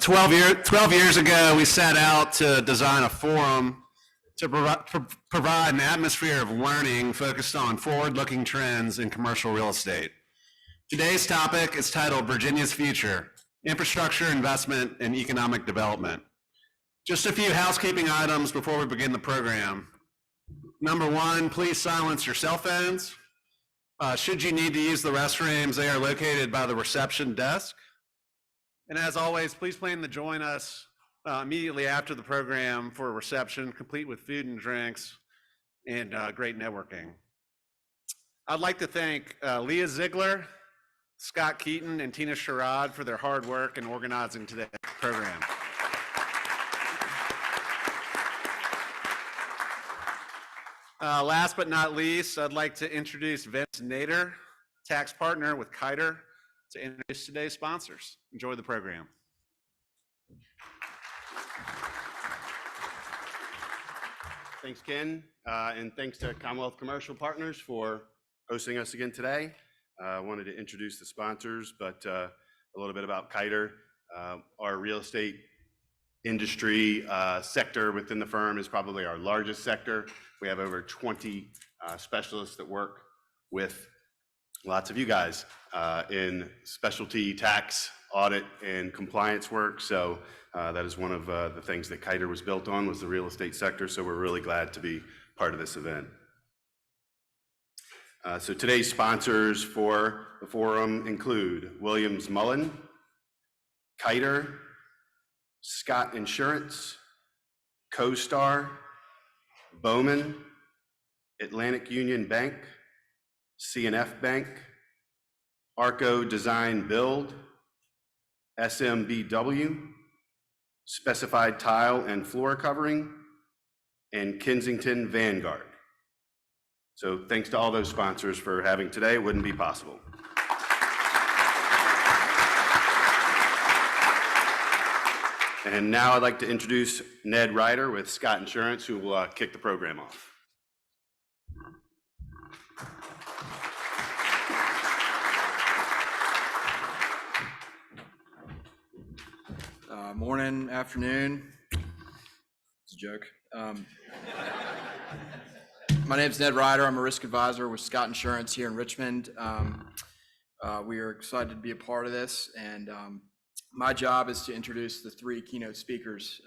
12 years ago, we set out to design a forum to provide an atmosphere of learning focused on forward-looking trends in commercial real estate. Today's topic is titled Virginia's Future, Infrastructure, Investment, and Economic Development. Just a few housekeeping items before we begin the program. Number one, please silence your cell phones. Should you need to use the restrooms, they are located by the reception desk. And as always, please plan to join us immediately after the program for a reception complete with food and drinks and great networking. I'd like to thank Leah Ziegler, Scott Keaton, and Tina Sherrod for their hard work in organizing today's program. Last but not least, I'd like to introduce Vince Nader, tax partner with Kiter, to introduce today's sponsors. Enjoy the program. Thanks, Ken, and thanks to Commonwealth Commercial Partners for hosting us again today. I wanted to introduce the sponsors, but a little bit about Kiter. Our real estate industry sector within the firm is probably our largest sector. We have over 20 specialists that work with lots of you guys in specialty tax, audit, and compliance work. So that is one of the things that Kiter was built on, was the real estate sector. So we're really glad to be part of this event. So today's sponsors for the forum include Williams Mullen, Kiter, Scott Insurance, CoStar, Bowman, Atlantic Union Bank, CNF Bank, Arco Design Build, SMBW, Specified Tile and Floor Covering, and Kensington Vanguard. So thanks to all those sponsors for having today. It wouldn't be possible. And now I'd like to introduce Ned Ryder with Scott Insurance, who will kick the program off. Morning, afternoon. It's a joke. My name is Ned Ryder. I'm a risk advisor with Scott Insurance here in Richmond. We are excited to be a part of this, and my job is to introduce the three keynote speakers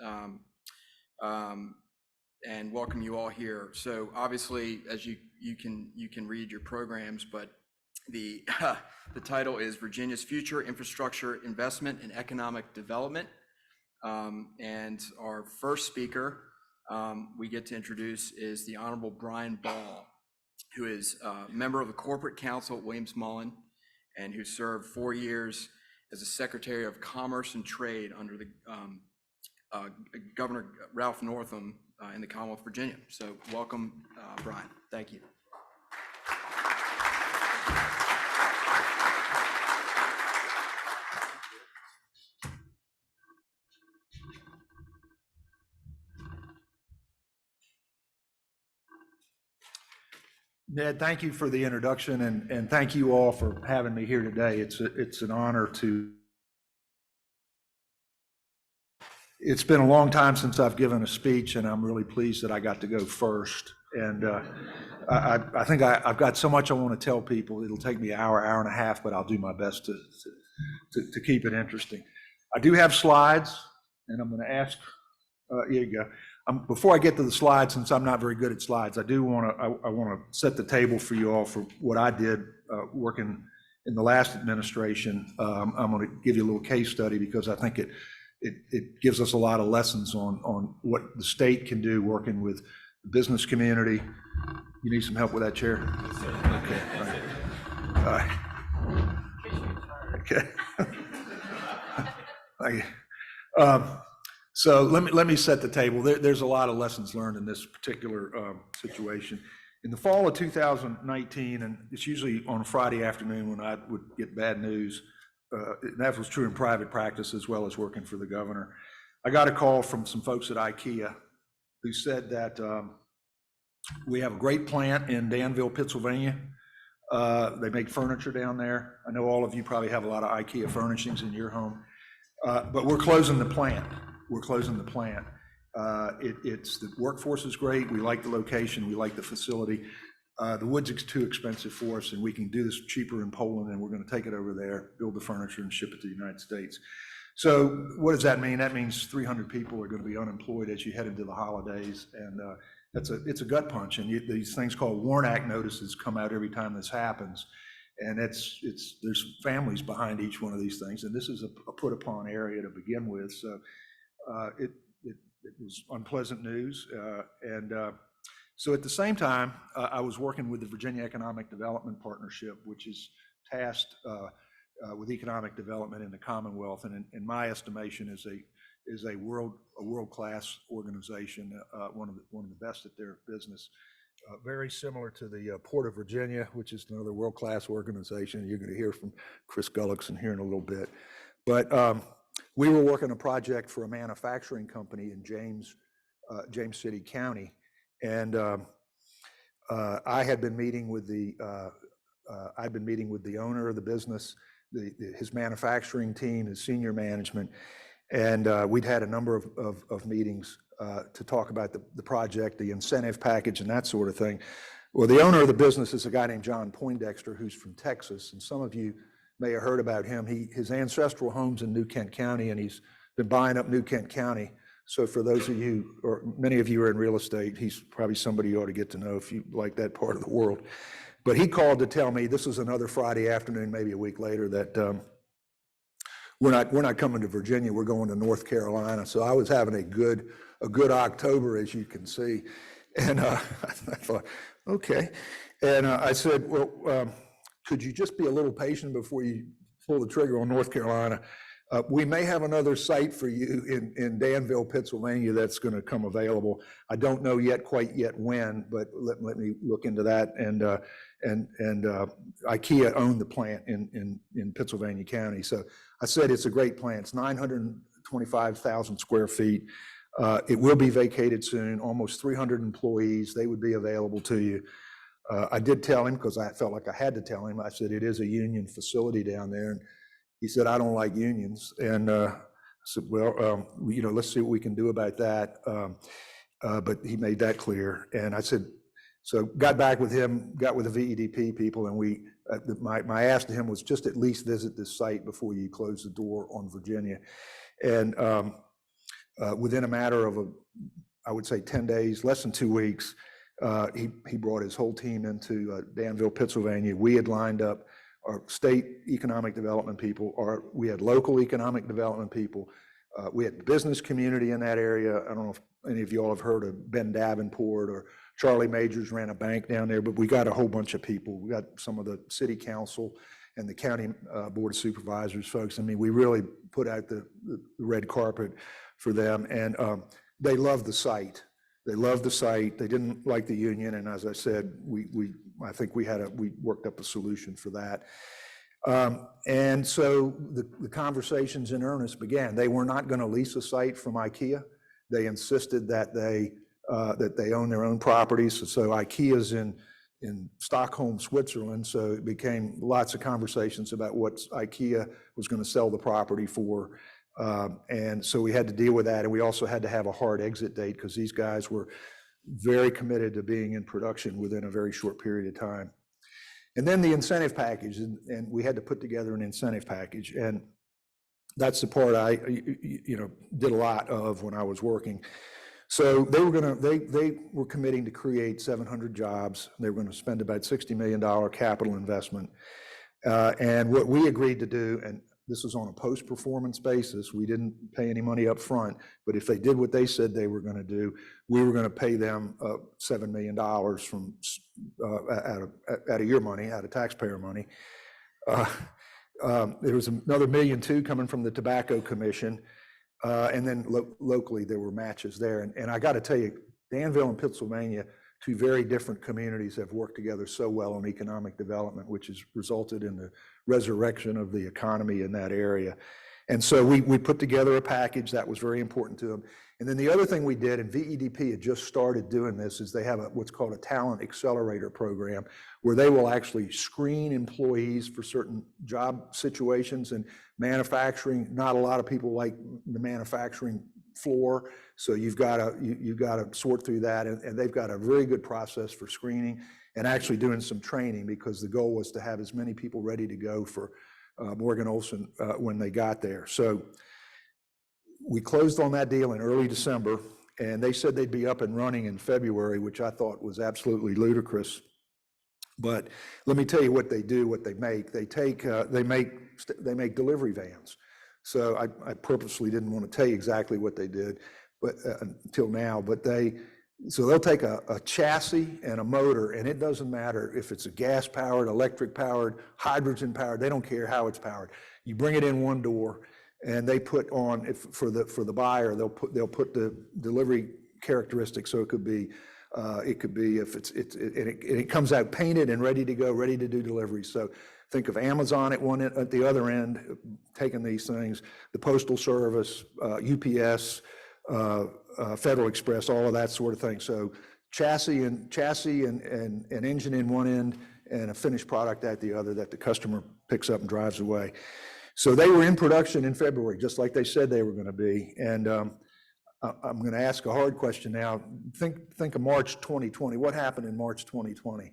and welcome you all here. So obviously, as you can read your programs, but the title is Virginia's Future, Infrastructure, Investment, and Economic Development. And our first speaker we get to introduce is the Honorable Brian Ball, who is a member of the Corporate Counsel at Williams Mullen and who served 4 years as a Secretary of Commerce and Trade under the Governor Ralph Northam in the Commonwealth of Virginia. So welcome, Brian. Thank you. Ned, thank you for the introduction, and thank you all for having me here today. It's an honor to. It's been a long time since I've given a speech, and I'm really pleased that I got to go first. And I think I've got so much I want to tell people. It'll take me an hour and a half, but I'll do my best to keep it interesting. I do have slides, and I'm going to ask. Here you go. Before I get to the slides, since I'm not very good at slides, I want to set the table for you all for what I did working in the last administration. I'm going to give you a little case study because I think it gives us a lot of lessons on what the state can do working with the business community. You need some help with that chair? Okay. All right. Okay. Thank you. So let me set the table. There's a lot of lessons learned in this particular situation. In the fall of 2019, and it's usually on a Friday afternoon when I would get bad news, that was true in private practice as well as working for the governor, I got a call from some folks at IKEA who said that we have a great plant in Danville, Pennsylvania. They make furniture down there. I know all of you probably have a lot of IKEA furnishings in your home. But we're closing the plant. We're closing the plant. It's the workforce is great. We like the location. We like the facility. The wood's too expensive for us, and we can do this cheaper in Poland, and we're going to take it over there, build the furniture, and ship it to the United States. So what does that mean? That means 300 people are going to be unemployed as you head into the holidays, and it's a gut punch. And these things called WARN Act notices come out every time this happens, and there's families behind each one of these things, and this is a put upon area to begin with. So it was unpleasant news, so at the same time, I was working with the Virginia Economic Development Partnership, which is tasked with economic development in the Commonwealth, and in my estimation is a world-class organization, one of the best at their business. Very similar to the Port of Virginia, which is another world-class organization. You're going to hear from Chris Gullickson here in a little bit. But we were working a project for a manufacturing company in James City County, and I had been meeting with the owner of the business, his manufacturing team, his senior management, and we'd had a number of meetings to talk about the project, the incentive package, and that sort of thing. Well, the owner of the business is a guy named John Poindexter, who's from Texas, and some of you may have heard about him. His ancestral home's in New Kent County, and he's been buying up New Kent County. So for those of you, or many of you are in real estate, he's probably somebody you ought to get to know if you like that part of the world. But he called to tell me, this was another Friday afternoon, maybe a week later, that we're not coming to Virginia, we're going to North Carolina. So I was having a good October, as you can see. And I thought, okay. And I said, well, could you just be a little patient before you pull the trigger on North Carolina? We may have another site for you in Danville, Pennsylvania, that's going to come available. I don't know quite yet when, but let me look into that. And IKEA owned the plant in Pennsylvania County. So I said it's a great plant. It's 925,000 square feet. It will be vacated soon. Almost 300 employees. They would be available to you. I did tell him, because I felt like I had to tell him. I said it is a union facility down there. And he said, I don't like unions. And I said, well, let's see what we can do about that. But he made that clear. And I said, so got back with him, got with the VEDP people, and my ask to him was just at least visit this site before you close the door on Virginia. And within a matter of, I would say 10 days, less than 2 weeks, he brought his whole team into Danville, Pennsylvania. We had lined up our state economic development people, we had local economic development people, we had business community in that area. I don't know if any of you all have heard of Ben Davenport or Charlie Majors ran a bank down there, but we got a whole bunch of people. We got some of the city council and the county board of supervisors folks. I mean, we really put out the red carpet for them, and they loved the site. They loved the site. They didn't like the union, and as I said, I think we worked up a solution for that. And so the conversations in earnest began. They were not going to lease a site from IKEA. They insisted that they own their own properties. So IKEA's in Stockholm, Switzerland. So it became lots of conversations about what IKEA was going to sell the property for. And so we had to deal with that. And we also had to have a hard exit date because these guys were very committed to being in production within a very short period of time. And then the incentive package, and we had to put together an incentive package. And that's the part I did a lot of when I was working. So they were committing to create 700 jobs. They were going to spend about $60 million capital investment. And what we agreed to do, and this was on a post-performance basis. We didn't pay any money up front, but if they did what they said they were going to do, we were going to pay them $7 million from out of your money, out of taxpayer money. There was another $1.2 million coming from the Tobacco Commission, and then locally there were matches there. And I got to tell you, Danville and Pennsylvania, two very different communities, have worked together so well on economic development, which has resulted in the resurrection of the economy in that area. And so we put together a package that was very important to them. And then the other thing we did, and VEDP had just started doing this, is they have what's called a talent accelerator program, where they will actually screen employees for certain job situations. And manufacturing, not a lot of people like the manufacturing floor, so you've got to sort through that. And they've got a very good process for screening and actually doing some training, because the goal was to have as many people ready to go for Morgan Olson when they got there. So we closed on that deal in early December, and they said they'd be up and running in February, which I thought was absolutely ludicrous. But let me tell you what they do, what they make. They make delivery vans. So I purposely didn't want to tell you exactly what they did, but until now. But they'll take a chassis and a motor, and it doesn't matter if it's a gas powered, electric powered, hydrogen powered. They don't care how it's powered. You bring it in one door, and they put on, for the buyer, they'll put the delivery characteristics. So it could be if it comes out painted and ready to go, ready to do delivery. So think of Amazon at the other end, taking these things, the Postal Service, UPS, Federal Express, all of that sort of thing. So chassis and engine in one end, and a finished product at the other that the customer picks up and drives away. So they were in production in February, just like they said they were going to be. And I'm going to ask a hard question now. Think of March 2020. What happened in March 2020?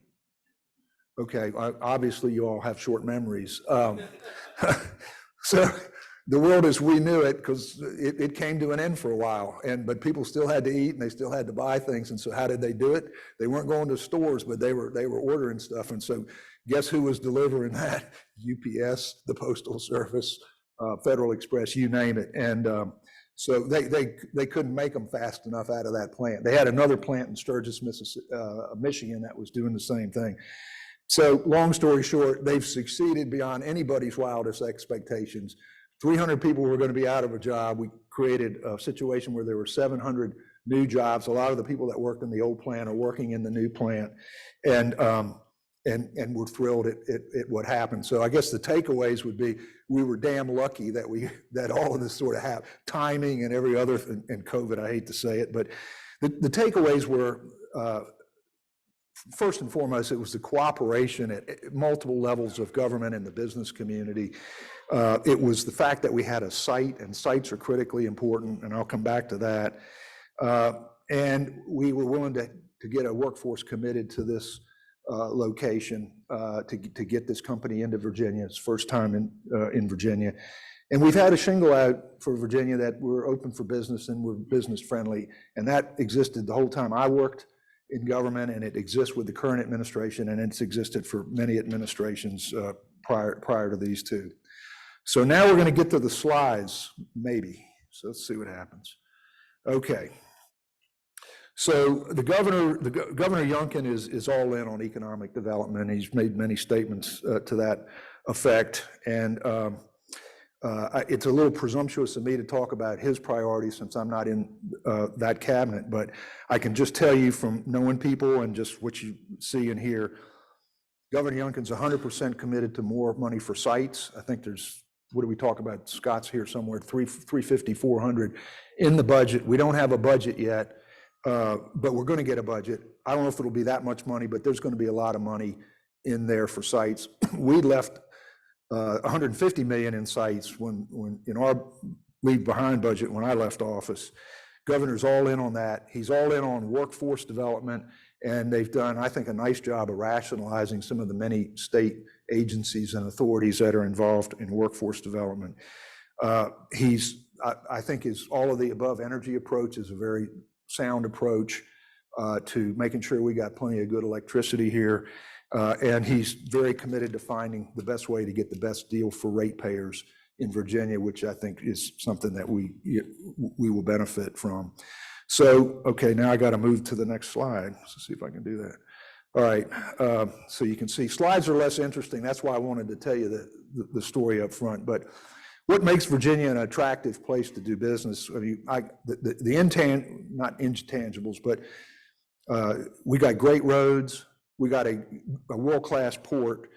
Okay, obviously you all have short memories. So the world as we knew it, because it came to an end for a while, but people still had to eat and they still had to buy things. And so how did they do it? They weren't going to stores, but they were ordering stuff. And so guess who was delivering that? UPS, the Postal Service, Federal Express, you name it. And so they couldn't make them fast enough out of that plant. They had another plant in Sturgis, Michigan that was doing the same thing. So long story short, they've succeeded beyond anybody's wildest expectations. 300 people were going to be out of a job. We created a situation where there were 700 new jobs. A lot of the people that worked in the old plant are working in the new plant, and we're thrilled at what happened. So I guess the takeaways would be, we were damn lucky that all of this sort of happened, timing and every other, and COVID, I hate to say it, but the takeaways were, first and foremost, it was the cooperation at multiple levels of government and the business community. It was the fact that we had a site, and sites are critically important, and I'll come back to that. And we were willing to get a workforce committed to this location to get this company into Virginia. It's first time in Virginia. And we've had a shingle out for Virginia that we're open for business and we're business friendly. And that existed the whole time I worked in government, and it exists with the current administration, and it's existed for many administrations prior to these two. So now we're going to get to the slides, maybe. So let's see what happens. Okay. So Governor Youngkin is all in on economic development. He's made many statements to that effect. And it's a little presumptuous of me to talk about his priorities since I'm not in that cabinet, but I can just tell you from knowing people and just what you see and hear, Governor Youngkin's 100% committed to more money for sites. I think there's, what do we talk about? Scott's here somewhere, 350, 400 in the budget. We don't have a budget yet, but we're going to get a budget. I don't know if it'll be that much money, but there's going to be a lot of money in there for sites. We left 150 million in sites when in our leave behind budget when I left office. Governor's all in on that. He's all in on workforce development, and they've done, I think, a nice job of rationalizing some of the many state agencies and authorities that are involved in workforce development. I think his all of the above energy approach is a very sound approach to making sure we got plenty of good electricity here. And he's very committed to finding the best way to get the best deal for ratepayers in Virginia, which I think is something that we will benefit from. So, okay, now I got to move to the next slide. Let's see if I can do that. All right, so you can see slides are less interesting. That's why I wanted to tell you the story up front. But what makes Virginia an attractive place to do business? I mean, not intangibles, but we got great roads. We got a world-class port.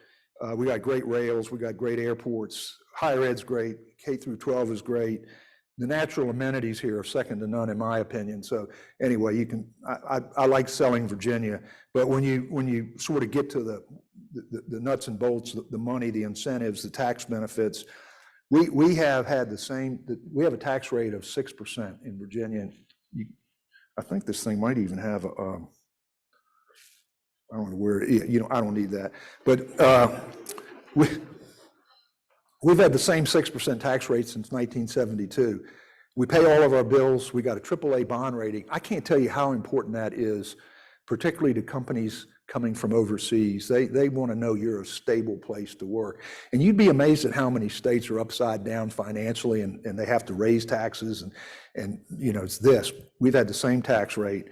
We got great rails. We got great airports. higher ed's great, K through 12 is great. The natural amenities here are second to none, in my opinion. So anyway, you can. I like selling Virginia, but when you sort of get to the nuts and bolts, the money, the incentives, the tax benefits, we have had the same. We have a tax rate of 6% in Virginia. I think this thing might even have a. I don't know where. I don't need that, but we've had the same 6% tax rate since 1972. We pay all of our bills. We got a AAA bond rating. I can't tell you how important that is, particularly to companies coming from overseas. They want to know you're a stable place to work. And you'd be amazed at how many states are upside down financially and they have to raise taxes. And it's this. We've had the same tax rate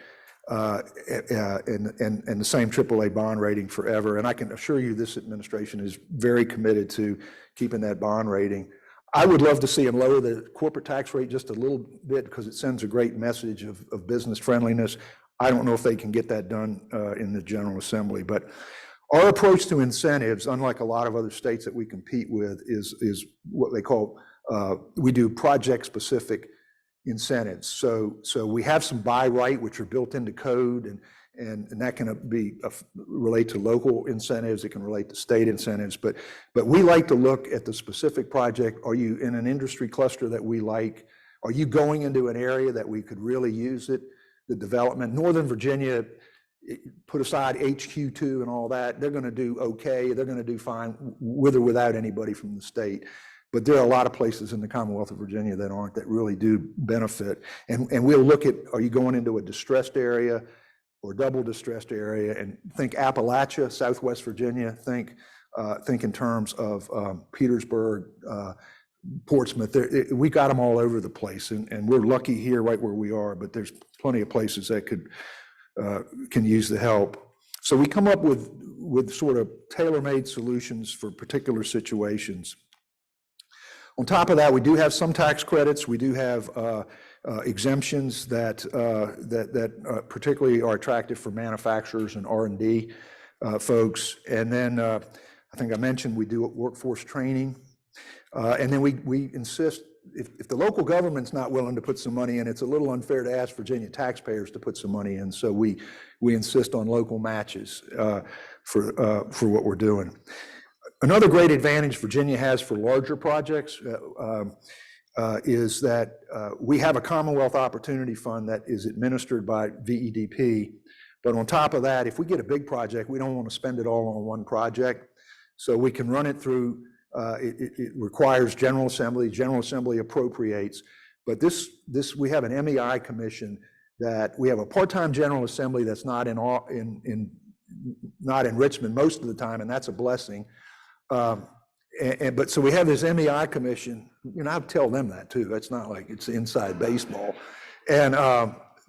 and the same AAA bond rating forever. And I can assure you this administration is very committed to keeping that bond rating. I would love to see them lower the corporate tax rate just a little bit because it sends a great message of business friendliness. I don't know if they can get that done in the General Assembly, but our approach to incentives, unlike a lot of other states that we compete with, is what they call, we do project-specific incentives. So we have some buy right, which are built into code, and that can relate to local incentives. It can relate to state incentives, but we like to look at the specific project. Are you in an industry cluster that we like? Are you going into an area that we could really use it? The development, Northern Virginia, put aside HQ2 and all that, they're going to do okay. They're going to do fine with or without anybody from the state. But there are a lot of places in the Commonwealth of Virginia that aren't, that really do benefit. And we'll look at, are you going into a distressed area or double distressed area? And think Appalachia, Southwest Virginia, think in terms of Petersburg, Portsmouth. We got them all over the place, and we're lucky here right where we are, but there's plenty of places that can use the help. So we come up with sort of tailor-made solutions for particular situations. On top of that, we do have some tax credits. We do have exemptions that particularly are attractive for manufacturers and R&D folks. And then I think I mentioned we do workforce training. And then we insist, if the local government's not willing to put some money in, it's a little unfair to ask Virginia taxpayers to put some money in. So we insist on local matches for what we're doing. Another great advantage Virginia has for larger projects is that we have a Commonwealth Opportunity Fund that is administered by VEDP. But on top of that, if we get a big project, we don't want to spend it all on one project. So we can run it through, it requires General Assembly. General Assembly appropriates. But we have an MEI commission that we have a part-time General Assembly that's not in Richmond most of the time, and that's a blessing. But so we have this MEI commission, I tell them that too. It's not like it's inside baseball. And,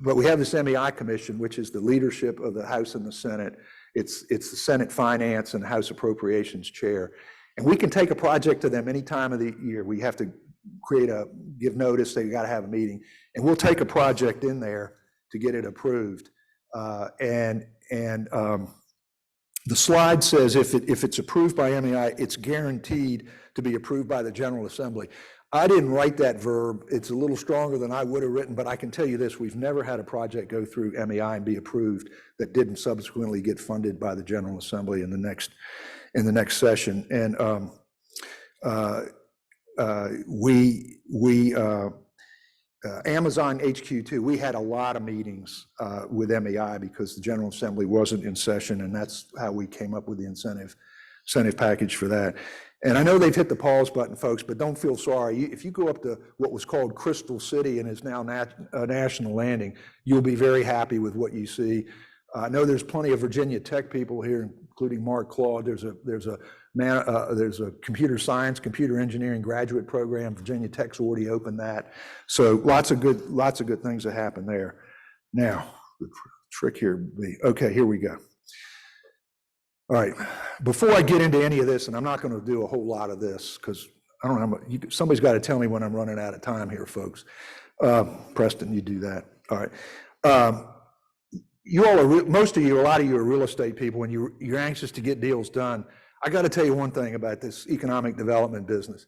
but we have this MEI commission, which is the leadership of the House and the Senate. It's the Senate Finance and House Appropriations Chair. And we can take a project to them any time of the year. We have to give notice, they got to have a meeting. And we'll take a project in there to get it approved. The slide says if it's approved by MEI, it's guaranteed to be approved by the General Assembly. I didn't write that verb. It's a little stronger than I would have written, but I can tell you this, we've never had a project go through MEI and be approved that didn't subsequently get funded by the General Assembly in the next session. And Amazon HQ2, we had a lot of meetings with MEI because the General Assembly wasn't in session, and that's how we came up with the incentive package for that. And I know they've hit the pause button, folks, but don't feel sorry. If you go up to what was called Crystal City and is now National Landing, you'll be very happy with what you see. I know there's plenty of Virginia Tech people here, including Mark Claude. There's a computer science, computer engineering graduate program. Virginia Tech's already opened that. So lots of good things that happen there. Now, the trick here would be, okay, here we go. All right, before I get into any of this, and I'm not going to do a whole lot of this because I don't know, somebody's got to tell me when I'm running out of time here, folks. Preston, you do that. All right. You all are, most of you, a lot of you are real estate people, and you're anxious to get deals done. I got to tell you one thing about this economic development business.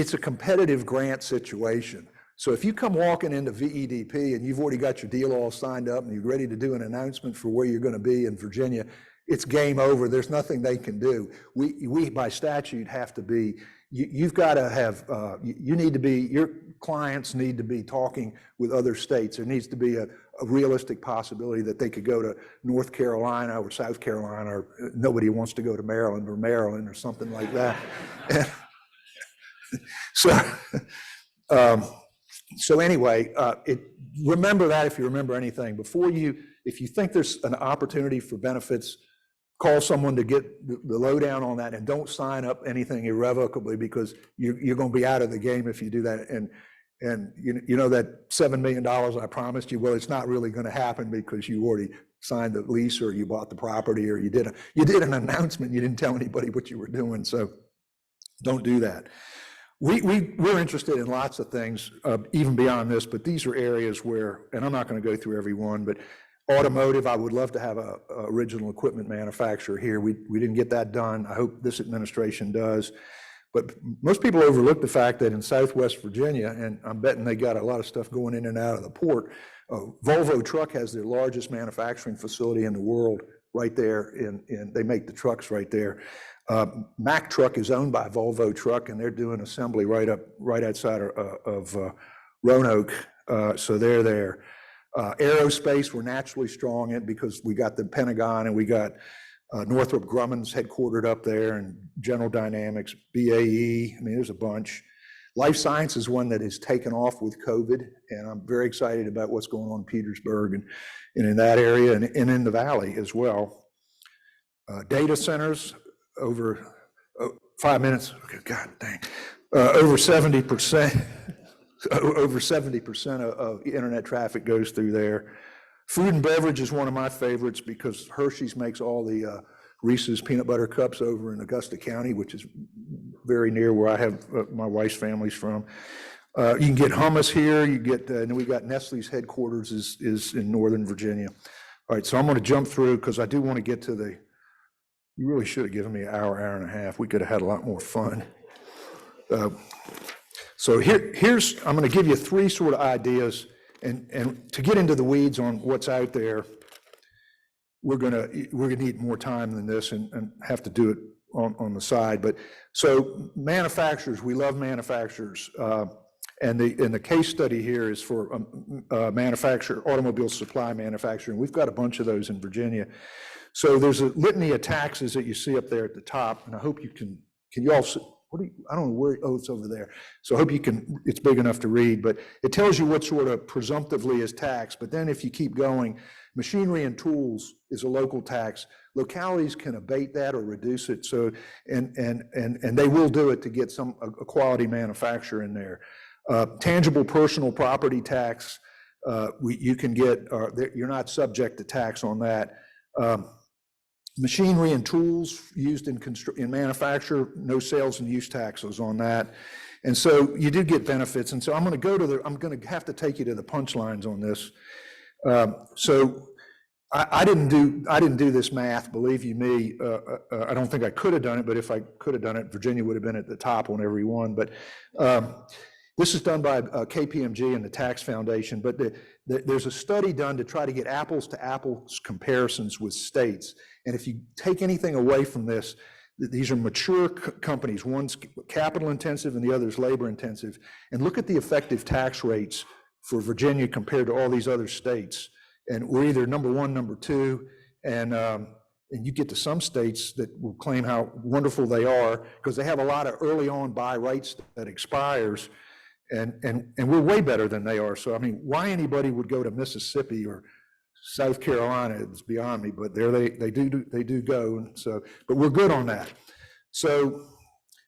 it's a competitive grant situation. So if you come walking into VEDP and you've already got your deal all signed up and you're ready to do an announcement for where you're going to be in Virginia, it's game over. There's nothing they can do. We by statute have to be, you've got to have, you need to be, your clients need to be talking with other states. There needs to be a realistic possibility that they could go to North Carolina or South Carolina, or nobody wants to go to Maryland or something like that. So anyway, remember that if you remember anything. If you think there's an opportunity for benefits, call someone to get the lowdown on that, and don't sign up anything irrevocably, because you're going to be out of the game if you do that. And you know that $7 million I promised you, well, it's not really going to happen because you already signed the lease, or you bought the property, or you did an announcement. You didn't tell anybody what you were doing. So don't do that. We're interested in lots of things, even beyond this, but these are areas where, and I'm not going to go through every one, but automotive, I would love to have a original equipment manufacturer here. We didn't get that done. I hope this administration does. But most people overlook the fact that in Southwest Virginia, and I'm betting they got a lot of stuff going in and out of the port, Volvo Truck has their largest manufacturing facility in the world right there, they make the trucks right there. Mack Truck is owned by Volvo Truck, and they're doing assembly right outside of Roanoke, so they're there. Aerospace, we're naturally strong in because we got the Pentagon, and we got Northrop Grumman's headquartered up there, and General Dynamics, BAE, I mean, there's a bunch. Life science is one that has taken off with COVID, and I'm very excited about what's going on in Petersburg and in that area, and in the Valley as well. Data centers, over 5 minutes, okay, God dang, over 70%, over 70% of internet traffic goes through there. Food and beverage is one of my favorites because Hershey's makes all the Reese's peanut butter cups over in Augusta County, which is very near where I have my wife's family's from. You can get hummus here. You get, and we got Nestle's headquarters is in Northern Virginia. All right, so I'm going to jump through because I do want to get to the. You really should have given me an hour and a half. We could have had a lot more fun. So here's I'm going to give you three sort of ideas, and to get into the weeds on what's out there, we're gonna need more time than this, and have to do it on the side. But so manufacturers, we love manufacturers, and the case study here is for automobile supply manufacturing. We've got a bunch of those in Virginia. So there's a litany of taxes that you see up there at the top, and I hope you can you all see, I don't know where, oh, it's over there. So I hope you can, it's big enough to read, but it tells you what sort of presumptively is taxed. But then if you keep going, machinery and tools is a local tax. Localities can abate that or reduce it. So, and they will do it to get a quality manufacturer in there. Tangible personal property tax, you can get, you're not subject to tax on that. Machinery and tools used in manufacture, no sales and use taxes on that. And so you do get benefits. And so I'm going to have to take you to the punchlines on this. So I didn't do this math, believe you me. I don't think I could have done it, but if I could have done it, Virginia would have been at the top on every one. But this is done by KPMG and the Tax Foundation, but there's a study done to try to get apples to apples comparisons with states. And if you take anything away from this, these are mature companies. One's capital intensive and the other's labor intensive. And look at the effective tax rates for Virginia compared to all these other states. And we're either number one, number two, and you get to some states that will claim how wonderful they are because they have a lot of early on buy rights that expires. And we're way better than they are. So, I mean, why anybody would go to Mississippi or South Carolina is beyond me, but there they do go. And so, but we're good on that. So,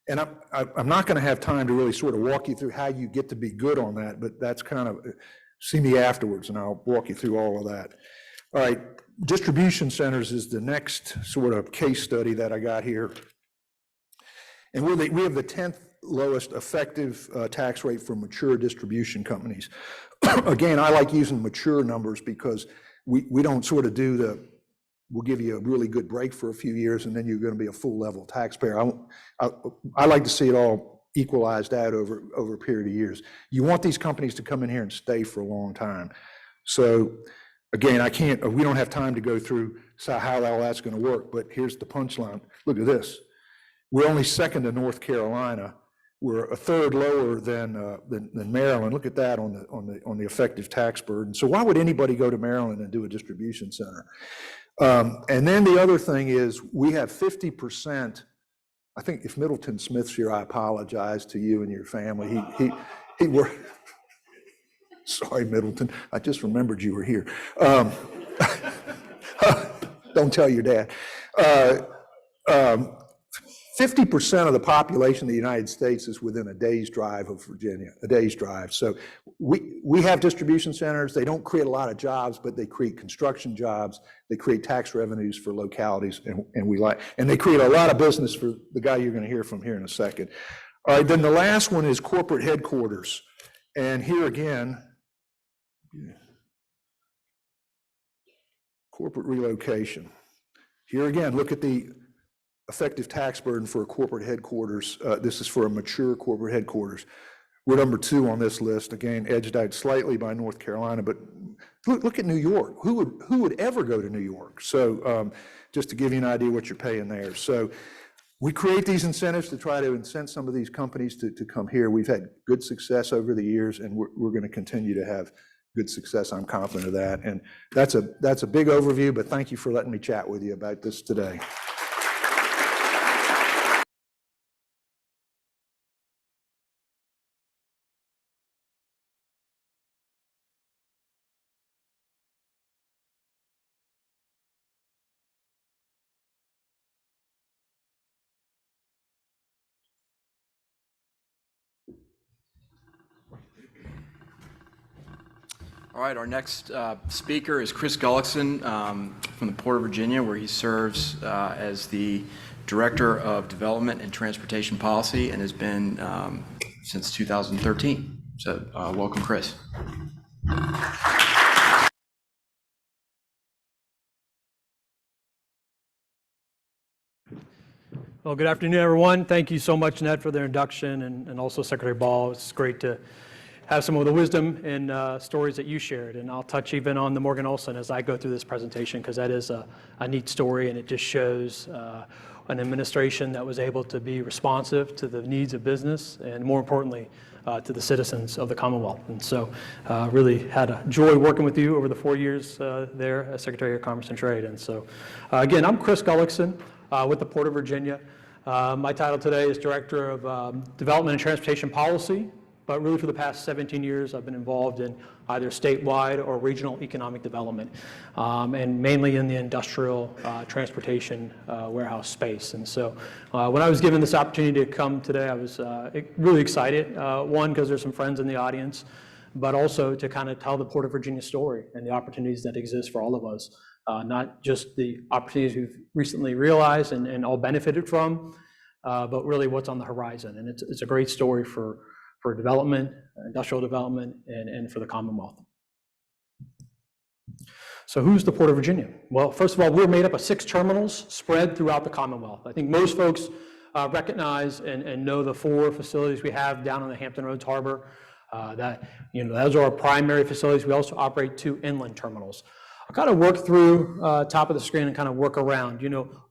and I'm not going to have time to really sort of walk you through how you get to be good on that, but that's kind of, see me afterwards and I'll walk you through all of that. All right, distribution centers is the next sort of case study that I got here. And we have the 10th lowest effective tax rate for mature distribution companies. Again, I like using mature numbers because we don't sort of do we'll give you a really good break for a few years and then you're going to be a full level taxpayer. I like to see it all equalized out over a period of years. You want these companies to come in here and stay for a long time. So again, we don't have time to go through how all that's going to work, but here's the punchline. Look at this. We're only second to North Carolina. We're a third lower than Maryland. Look at that on the effective tax burden. So why would anybody go to Maryland and do a distribution center? And then the other thing is we have 50%. I think if Middleton Smith's here, I apologize to you and your family. He worked. Sorry, Middleton. I just remembered you were here. Don't tell your dad. 50% of the population of the United States is within a day's drive of Virginia, a day's drive. So we have distribution centers. They don't create a lot of jobs, but they create construction jobs. They create tax revenues for localities, and they create a lot of business for the guy you're going to hear from here in a second. All right, then the last one is corporate headquarters. And here again, corporate relocation. Here again, look at the effective tax burden for a corporate headquarters. This is for a mature corporate headquarters. We're number 2 on this list, again, edged out slightly by North Carolina, but look at New York. Who would ever go to New York? So just to give you an idea what you're paying there. So we create these incentives to try to incent some of these companies to come here. We've had good success over the years, and we're going to continue to have good success. I'm confident of that. And that's a big overview, but thank you for letting me chat with you about this today. All right, our next speaker is Chris Gullickson from the Port of Virginia, where he serves as the Director of Development and Transportation Policy and has been since 2013. So welcome, Chris. Well, good afternoon, everyone. Thank you so much, Ned, for the introduction, and also Secretary Ball. It's great to have some of the wisdom and stories that you shared. And I'll touch even on the Morgan Olson as I go through this presentation, because that is a neat story, and it just shows an administration that was able to be responsive to the needs of business and, more importantly, to the citizens of the Commonwealth. And so really had a joy working with you over the 4 years there as Secretary of Commerce and Trade. And so again, I'm Chris Gullickson with the Port of Virginia. My title today is Director of Development and Transportation Policy. But really for the past 17 years, I've been involved in either statewide or regional economic development, and mainly in the industrial transportation warehouse space. And so when I was given this opportunity to come today, I was really excited. One, because there's some friends in the audience, but also to kind of tell the Port of Virginia story and the opportunities that exist for all of us, not just the opportunities we've recently realized and all benefited from, but really what's on the horizon. And it's a great story for development, industrial development, and for the Commonwealth. So who's the Port of Virginia? Well, first of all, we're made up of 6 terminals spread throughout the Commonwealth. I think most folks recognize and know the 4 facilities we have down in the Hampton Roads Harbor. Those are our primary facilities. We also operate 2 inland terminals. I'll kind of work through top of the screen and kind of work around.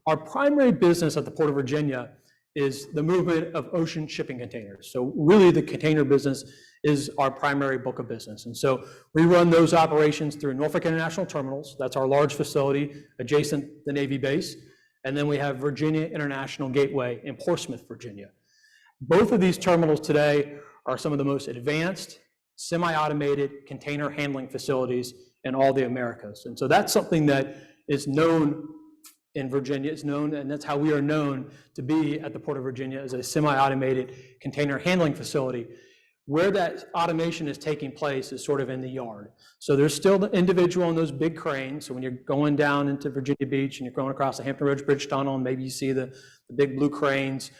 Our primary business at the Port of Virginia is the movement of ocean shipping containers. So really the container business is our primary book of business. And so we run those operations through Norfolk International Terminals. That's our large facility adjacent to the Navy base. And then we have Virginia International Gateway in Portsmouth, Virginia. Both of these terminals today are some of the most advanced semi-automated container handling facilities in all the Americas. And so that's something that is known in Virginia. It's known, and that's how we are known to be at the Port of Virginia, as a semi-automated container handling facility. Where that automation is taking place is sort of in the yard. So there's still the individual in those big cranes. So when you're going down into Virginia Beach and you're going across the Hampton Roads Bridge Tunnel, and maybe you see the big blue cranes,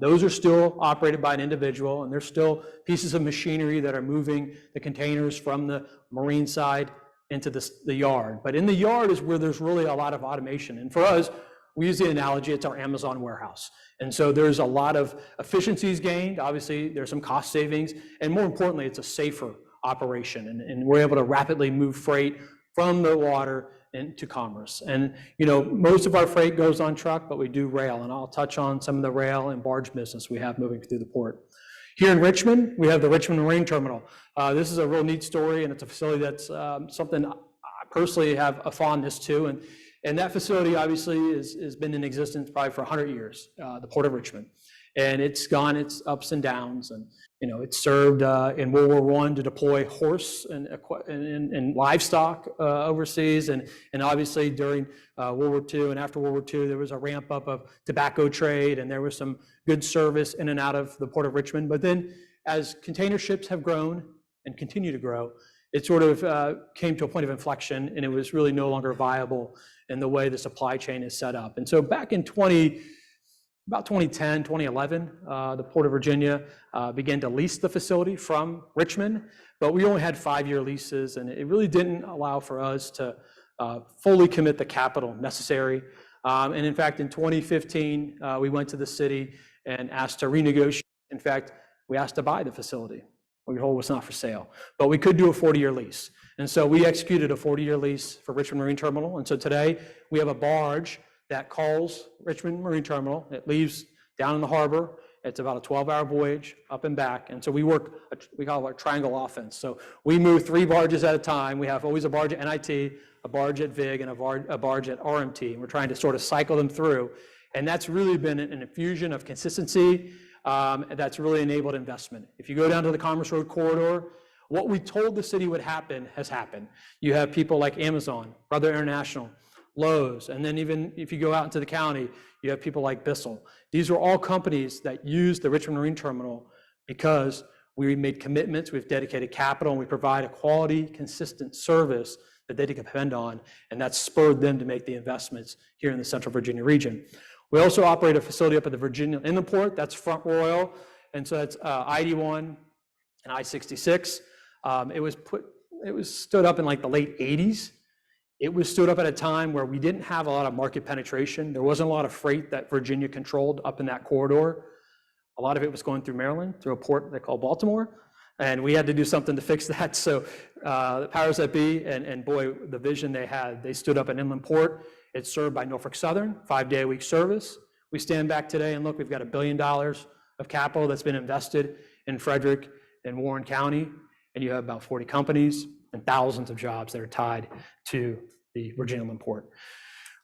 those are still operated by an individual, and there's still pieces of machinery that are moving the containers from the marine side into the yard. But in the yard is where there's really a lot of automation. And for us, we use the analogy, it's our Amazon warehouse. And so there's a lot of efficiencies gained. Obviously, there's some cost savings, and more importantly, it's a safer operation. And we're able to rapidly move freight from the water into commerce. And, you know, most of our freight goes on truck, but we do rail, and I'll touch on some of the rail and barge business we have moving through the port. Here in Richmond, we have the Richmond Marine Terminal. This is a real neat story, and it's a facility that's something I personally have a fondness to. And that facility obviously has been in existence probably for 100 years, the Port of Richmond. And it's gone its ups and downs. And, you know, it served in World War I to deploy horse and livestock overseas. And obviously during World War II and after World War II, there was a ramp up of tobacco trade, and there was some good service in and out of the Port of Richmond. But then as container ships have grown and continue to grow, it sort of came to a point of inflection, and it was really no longer viable in the way the supply chain is set up. And so back in about 2010, 2011, the Port of Virginia began to lease the facility from Richmond, but we only had 5-year leases, and it really didn't allow for us to fully commit the capital necessary. And in fact, in 2015, we went to the city and asked to renegotiate. In fact, we asked to buy the facility. We were told it was not for sale, but we could do a 40-year lease. And so we executed a 40-year lease for Richmond Marine Terminal. And so today we have a barge that calls Richmond Marine Terminal. It leaves down in the harbor. It's about a 12-hour voyage up and back. And so we call it a triangle offense. So we move 3 barges at a time. We have always a barge at NIT, a barge at VIG, and a barge at RMT. And we're trying to sort of cycle them through. And that's really been an infusion of consistency that's really enabled investment. If you go down to the Commerce Road corridor, what we told the city would happen has happened. You have people like Amazon, Brother International, Lowe's, and then even if you go out into the county, you have people like Bissell. These are all companies that use the Richmond Marine Terminal because we made commitments, we've dedicated capital, and we provide a quality, consistent service that they can depend on, and that spurred them to make the investments here in the Central Virginia region. We also operate a facility up at the Virginia Inland Port, that's Front Royal, and so that's I-81 and I-66. It was stood up in like the late 80s. It was stood up at a time where we didn't have a lot of market penetration. There wasn't a lot of freight that Virginia controlled up in that corridor. A lot of it was going through Maryland, through a port they call Baltimore, and we had to do something to fix that. So the powers that be, and boy, the vision they had, they stood up an inland port. It's served by Norfolk Southern, 5-day-a-week service. We stand back today and look, we've got $1 billion of capital that's been invested in Frederick and Warren County, and you have about 40 companies and thousands of jobs that are tied to the Virginia Inland Port.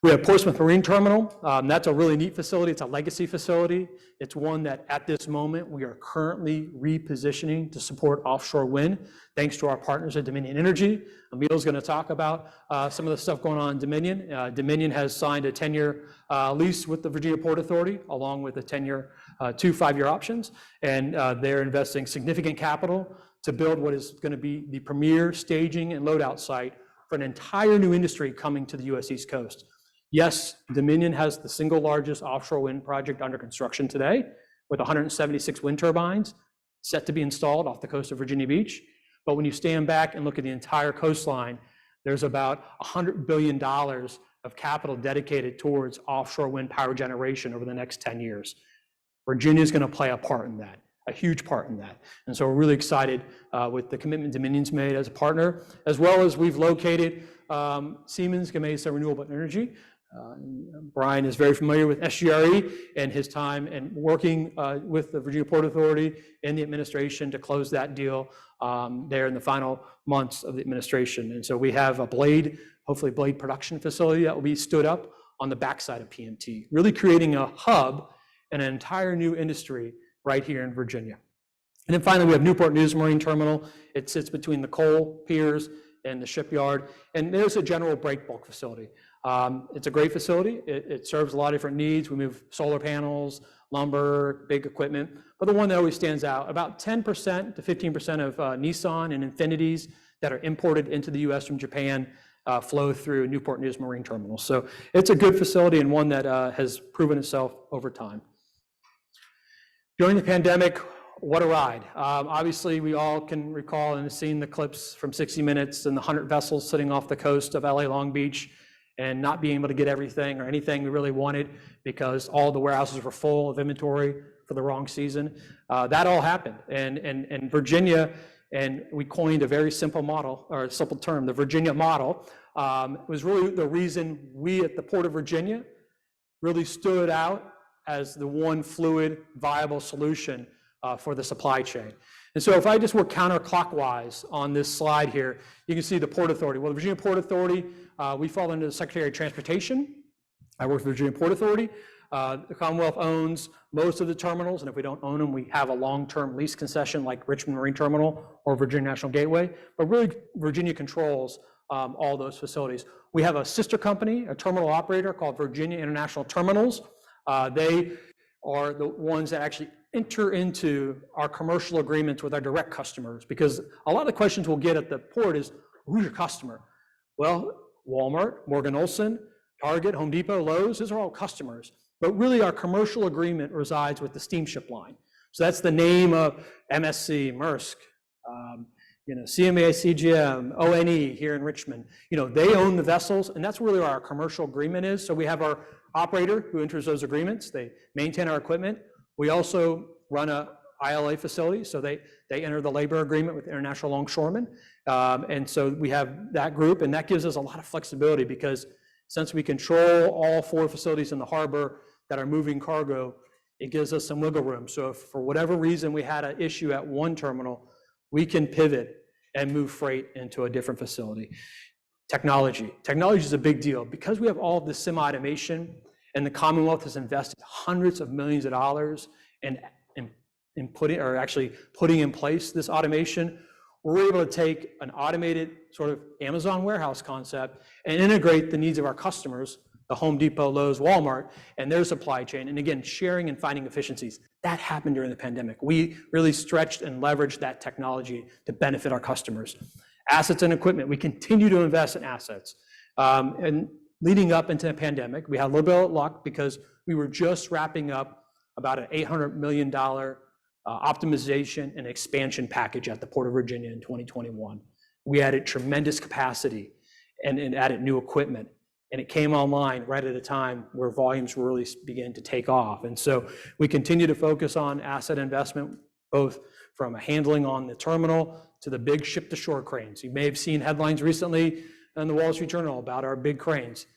We have Portsmouth Marine Terminal. That's a really neat facility. It's a legacy facility. It's one that at this moment we are currently repositioning to support offshore wind, thanks to our partners at Dominion Energy. Emil's going to talk about some of the stuff going on in Dominion. Dominion has signed a 10-year lease with the Virginia Port Authority, along with a 10-year, 2 5-year options, and they're investing significant capital to build what is going to be the premier staging and loadout site for an entire new industry coming to the U.S. East Coast. Yes, Dominion has the single largest offshore wind project under construction today, with 176 wind turbines set to be installed off the coast of Virginia Beach. But when you stand back and look at the entire coastline, there's about $100 billion of capital dedicated towards offshore wind power generation over the next 10 years. Virginia is going to play a part in that, a huge part in that. And so we're really excited with the commitment Dominion's made as a partner, as well as we've located Siemens Gamesa Renewable Energy. Brian is very familiar with SGRE and his time and working with the Virginia Port Authority and the administration to close that deal there in the final months of the administration. And so we have a hopefully blade production facility that will be stood up on the backside of PMT, really creating a hub and an entire new industry right here in Virginia. And then finally, we have Newport News Marine Terminal. It sits between the coal piers and the shipyard, and there's a general break bulk facility. It's a great facility. It serves a lot of different needs. We move solar panels, lumber, big equipment. But the one that always stands out, about 10% to 15% of Nissan and Infinitis that are imported into the U.S. from Japan flow through Newport News Marine Terminal. So it's a good facility and one that has proven itself over time. During the pandemic, what a ride. Obviously, we all can recall and have seen the clips from 60 Minutes and the 100 vessels sitting off the coast of LA Long Beach and not being able to get everything or anything we really wanted because all the warehouses were full of inventory for the wrong season. That all happened. And Virginia, and we coined a very simple model, or a simple term, the Virginia model, was really the reason we at the Port of Virginia really stood out as the one fluid, viable solution for the supply chain. And so if I just work counterclockwise on this slide here, you can see the Port Authority. Well, the Virginia Port Authority, we fall under the Secretary of Transportation. I work for the Virginia Port Authority. The Commonwealth owns most of the terminals, and if we don't own them, we have a long-term lease concession like Richmond Marine Terminal or Virginia National Gateway. But really, Virginia controls all those facilities. We have a sister company, a terminal operator called Virginia International Terminals. They are the ones that actually enter into our commercial agreements with our direct customers, because a lot of the questions we'll get at the port is, who's your customer? Well, Walmart, Morgan Olson, Target, Home Depot, Lowe's, those are all customers. But really our commercial agreement resides with the steamship line. So that's the name of MSC, Maersk, CMA, CGM, ONE here in Richmond. They own the vessels, and that's really where our commercial agreement is. So we have our operator who enters those agreements. They maintain our equipment. We also run a ILA facility, so they enter the labor agreement with International Longshoremen. And so we have that group, and that gives us a lot of flexibility because since we control all 4 facilities in the harbor that are moving cargo, it gives us some wiggle room. So if for whatever reason we had an issue at one terminal, we can pivot and move freight into a different facility. Technology is a big deal. Because we have all of this semi-automation, and the Commonwealth has invested hundreds of millions of dollars in putting in place this automation, we're able to take an automated sort of Amazon warehouse concept and integrate the needs of our customers, the Home Depot, Lowe's, Walmart, and their supply chain. And again, sharing and finding efficiencies. That happened during the pandemic. We really stretched and leveraged that technology to benefit our customers. Assets and equipment, we continue to invest in assets. And leading up into the pandemic, we had a little bit of luck because we were just wrapping up about an $800 million optimization and expansion package at the Port of Virginia in 2021. We added tremendous capacity and added new equipment, and it came online right at a time where volumes really began to take off. And so we continue to focus on asset investment, both from a handling on the terminal to the big ship-to-shore cranes. You may have seen headlines recently in the Wall Street Journal about our big cranes.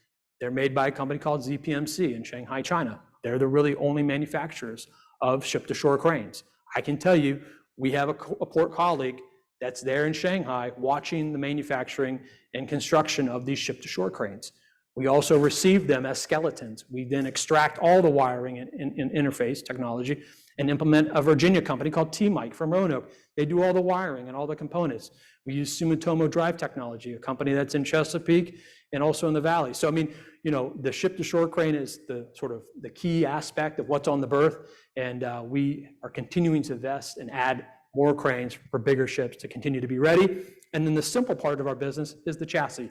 They're made by a company called ZPMC in Shanghai, China. They're the really only manufacturers of ship-to-shore cranes. I can tell you, we have a port colleague that's there in Shanghai watching the manufacturing and construction of these ship-to-shore cranes. We also receive them as skeletons. We then extract all the wiring and interface technology and implement a Virginia company called T-Mike from Roanoke. They do all the wiring and all the components. We use Sumitomo Drive Technology, a company that's in Chesapeake and also in the Valley. So, I mean, the ship-to-shore crane is the sort of the key aspect of what's on the berth. And we are continuing to invest and add more cranes for bigger ships to continue to be ready. And then the simple part of our business is the chassis.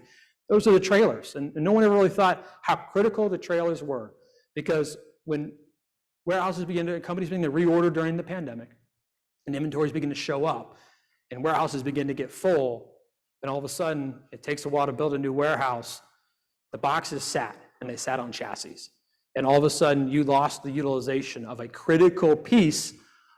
Those are the trailers. And no one ever really thought how critical the trailers were, because when companies begin to reorder during the pandemic and inventories begin to show up and warehouses begin to get full, and all of a sudden it takes a while to build a new warehouse, the boxes sat and they sat on chassis. And all of a sudden you lost the utilization of a critical piece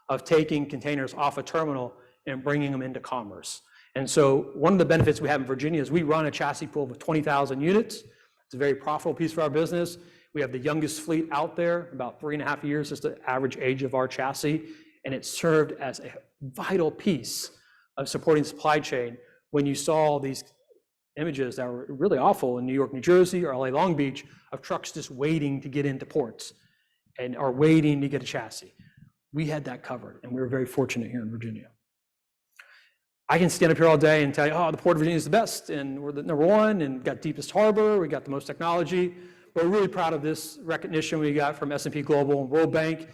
of taking containers off a terminal and bringing them into commerce. And so one of the benefits we have in Virginia is we run a chassis pool of 20,000 units. It's a very profitable piece for our business. We have the youngest fleet out there, about 3.5 years is the average age of our chassis. And it served as a vital piece of supporting the supply chain when you saw these images that were really awful in New York, New Jersey, or LA Long Beach of trucks just waiting to get into ports and are waiting to get a chassis. We had that covered, and we were very fortunate here in Virginia. I can stand up here all day and tell you, oh, the Port of Virginia is the best, and we're the #1, and got deepest harbor, we got the most technology. But we're really proud of this recognition we got from S&P Global and World Bank.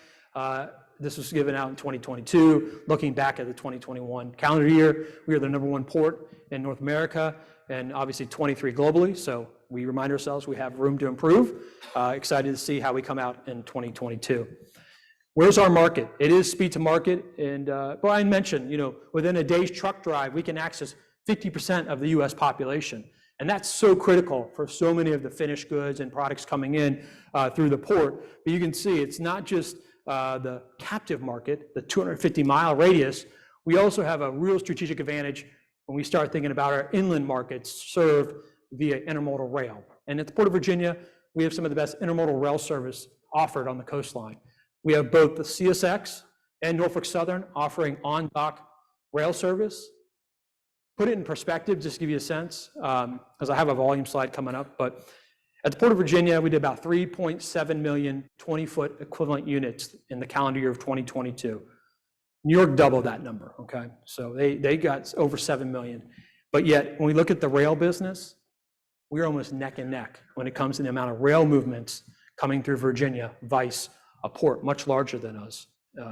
This was given out in 2022. Looking back at the 2021 calendar year, we are the #1 port in North America, and obviously 23 globally. So we remind ourselves we have room to improve. Excited to see how we come out in 2022. Where's our market? It is speed to market. And Brian mentioned, within a day's truck drive, we can access 50% of the US population. And that's so critical for so many of the finished goods and products coming in through the port. But you can see it's not just the captive market, the 250-mile radius. We also have a real strategic advantage when we start thinking about our inland markets served via intermodal rail. And at the Port of Virginia, we have some of the best intermodal rail service offered on the coastline. We have both the CSX and Norfolk Southern offering on-dock rail service. Put it in perspective, just to give you a sense, because I have a volume slide coming up, but at the Port of Virginia, we did about 3.7 million 20-foot equivalent units in the calendar year of 2022. New York doubled that number, okay? So they got over 7 million. But yet, when we look at the rail business, we're almost neck and neck when it comes to the amount of rail movements coming through Virginia, vice a port much larger than us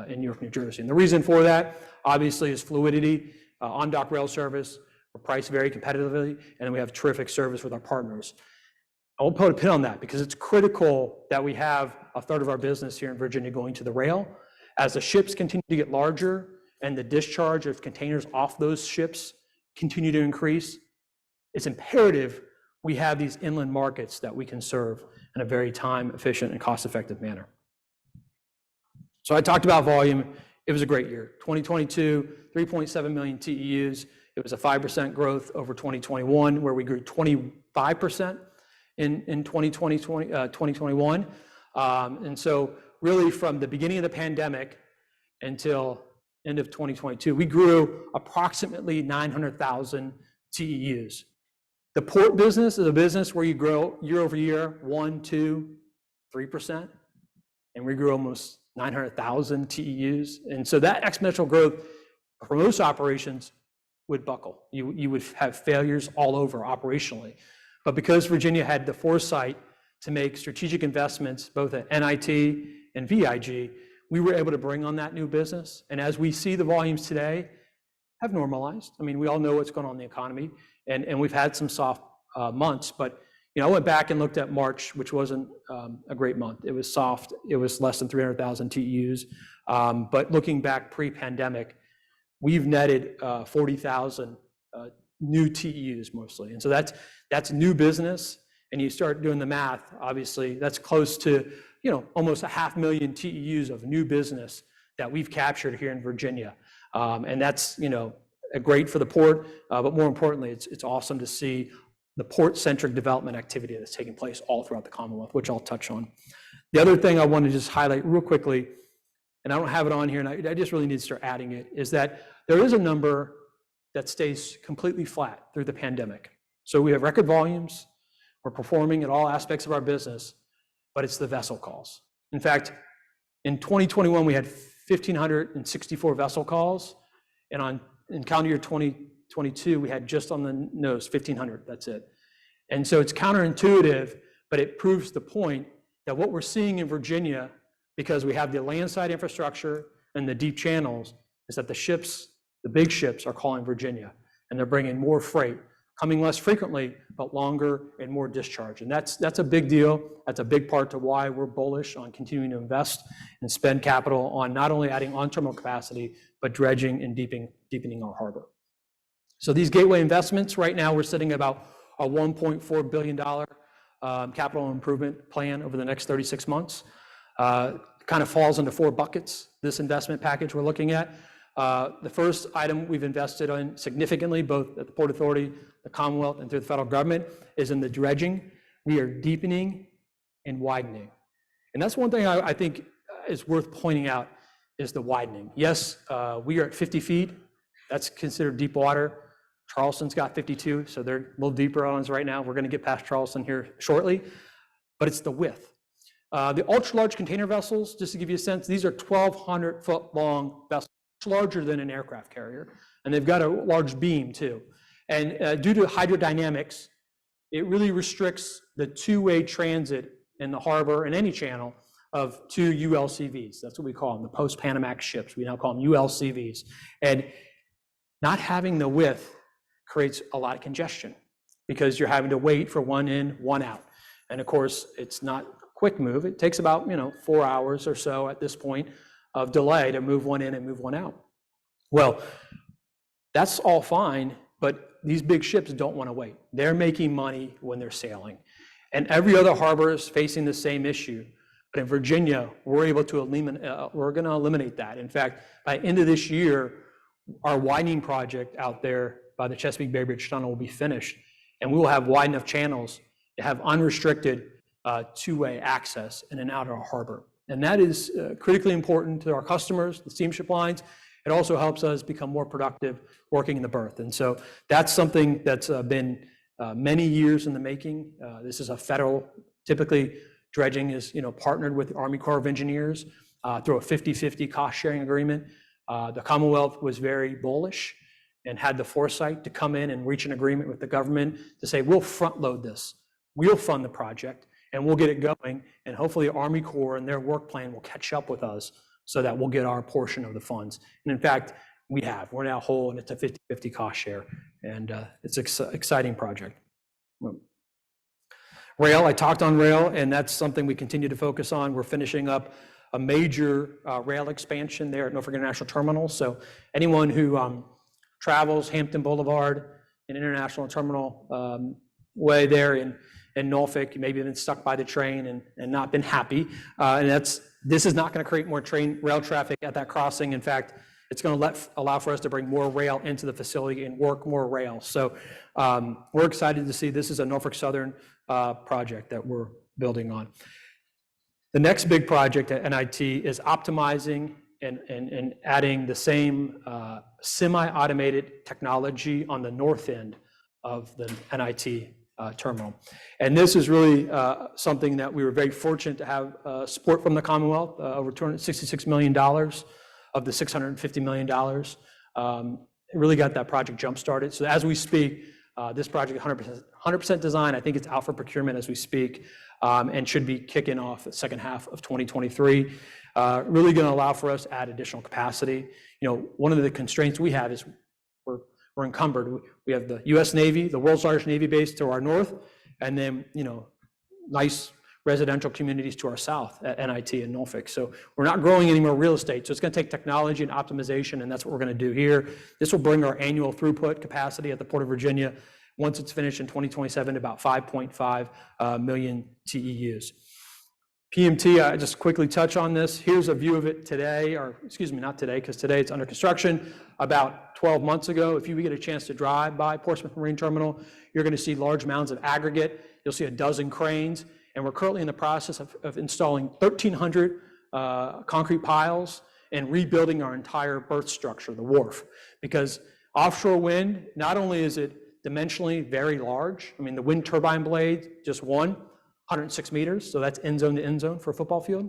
in New York, New Jersey. And the reason for that, obviously, is fluidity, on-dock rail service. We're priced very competitively, and we have terrific service with our partners. I won't put a pin on that because it's critical that we have a third of our business here in Virginia going to the rail. As the ships continue to get larger and the discharge of containers off those ships continue to increase, it's imperative we have these inland markets that we can serve in a very time efficient and cost-effective manner. So I talked about volume. It was a great year. 2022, 3.7 million TEUs. It was a 5% growth over 2021, where we grew 25% in 2021. And so really from the beginning of the pandemic until end of 2022, we grew approximately 900,000 TEUs. The port business is a business where you grow year over year, 1, 2, 3%, and we grew almost 900,000 TEUs. And so that exponential growth for most operations would buckle. You would have failures all over operationally. But because Virginia had the foresight to make strategic investments, both at NIT and VIG, we were able to bring on that new business. And as we see the volumes today have normalized, I mean, we all know what's going on in the economy, and we've had some soft months, but I went back and looked at March, which wasn't a great month. It was soft. It was less than 300,000 TEUs. But looking back pre-pandemic, we've netted 40,000 new TEUs mostly. And so that's new business. And you start doing the math, obviously, that's close to almost 500,000 TEUs of new business that we've captured here in Virginia. And that's great for the port, but more importantly, it's awesome to see the port-centric development activity that's taking place all throughout the Commonwealth, which I'll touch on. The other thing I want to just highlight real quickly, and I don't have it on here, and I just really need to start adding it, is that there is a number that stays completely flat through the pandemic. So we have record volumes, we're performing in all aspects of our business, but it's the vessel calls. In fact, in 2021, we had 1,564 vessel calls, and in calendar year 2022, we had just on the nose 1,500, that's it. And so it's counterintuitive, but it proves the point that what we're seeing in Virginia, because we have the landside infrastructure and the deep channels, is that the big ships are calling Virginia, and they're bringing more freight, coming less frequently, but longer and more discharge. And that's a big deal. That's a big part to why we're bullish on continuing to invest and spend capital on not only adding on-terminal capacity, but dredging and deepening our harbor. So these gateway investments, right now, we're sitting about a $1.4 billion capital improvement plan over the next 36 months. Kind of falls into 4 buckets, this investment package we're looking at. The first item we've invested in significantly, both at the Port Authority, the Commonwealth, and through the federal government, is in the dredging. We are deepening and widening. And that's one thing I think is worth pointing out, is the widening. Yes, we are at 50 feet. That's considered deep water. Charleston's got 52, so they're a little deeper on us right now. We're going to get past Charleston here shortly, but it's the width. The ultra-large container vessels, just to give you a sense, these are 1,200-foot long vessels, larger than an aircraft carrier, and they've got a large beam too. And due to hydrodynamics, it really restricts the two-way transit in the harbor and any channel of 2 ULCVs. That's what we call them, the post-Panamax ships. We now call them ULCVs. And not having the width creates a lot of congestion because you're having to wait for one in, one out. And of course, it's not a quick move. It takes about 4 hours or so at this point of delay to move one in and move one out. Well, that's all fine but these big ships don't want to wait. They're making money when they're sailing. And every other harbor is facing the same issue. But in Virginia, we're able to eliminate that. In fact, by the end of this year, our widening project out there by the Chesapeake Bay Bridge Tunnel will be finished. And we will have wide enough channels to have unrestricted two-way access in and out of our harbor. And that is critically important to our customers, the steamship lines. It also helps us become more productive working in the berth. And so that's something that's been many years in the making. This is a federal, typically dredging is partnered with the Army Corps of Engineers through a 50-50 cost sharing agreement. The Commonwealth was very bullish and had the foresight to come in and reach an agreement with the government to say, we'll front load this, we'll fund the project, and we'll get it going. And hopefully the Army Corps and their work plan will catch up with us so that we'll get our portion of the funds. And in fact, we're now whole, and it's a 50-50 cost share. And it's an exciting project. Rail, I talked on rail, and that's something we continue to focus on. We're finishing up a major rail expansion there at Norfolk International Terminal. So anyone who travels Hampton Boulevard and International Terminal way there in Norfolk, you maybe been stuck by the train and not been happy. And this is not going to create more rail traffic at that crossing. In fact, it's going to allow for us to bring more rail into the facility and work more rail. So we're excited to see this is a Norfolk Southern project that we're building on. The next big project at NIT is optimizing and adding the same semi-automated technology on the north end of the NIT terminal. And this is really something that we were very fortunate to have support from the Commonwealth, over $266 million of the $650 million. It really got that project jump-started. So as we speak, this project 100% design, I think it's out for procurement as we speak, and should be kicking off the second half of 2023. Really going to allow for us to add additional capacity. One of the constraints we have is we're encumbered. We have the U.S. Navy, the world's largest Navy base to our north, and then nice residential communities to our south at NIT and Norfolk. So we're not growing any more real estate. So it's going to take technology and optimization, and that's what we're going to do here. This will bring our annual throughput capacity at the Port of Virginia, once it's finished in 2027, to about 5.5 million TEUs. PMT, I just quickly touch on this. Here's a view of it today, or excuse me, not today, because today it's under construction. About 12 months ago, if you get a chance to drive by Portsmouth Marine Terminal, you're going to see large mounds of aggregate. You'll see a dozen cranes. And we're currently in the process of installing 1,300 concrete piles and rebuilding our entire berth structure, the wharf. Because offshore wind, not only is it dimensionally very large, I mean, the wind turbine blade, just one, 106 meters, so that's end zone to end zone for a football field.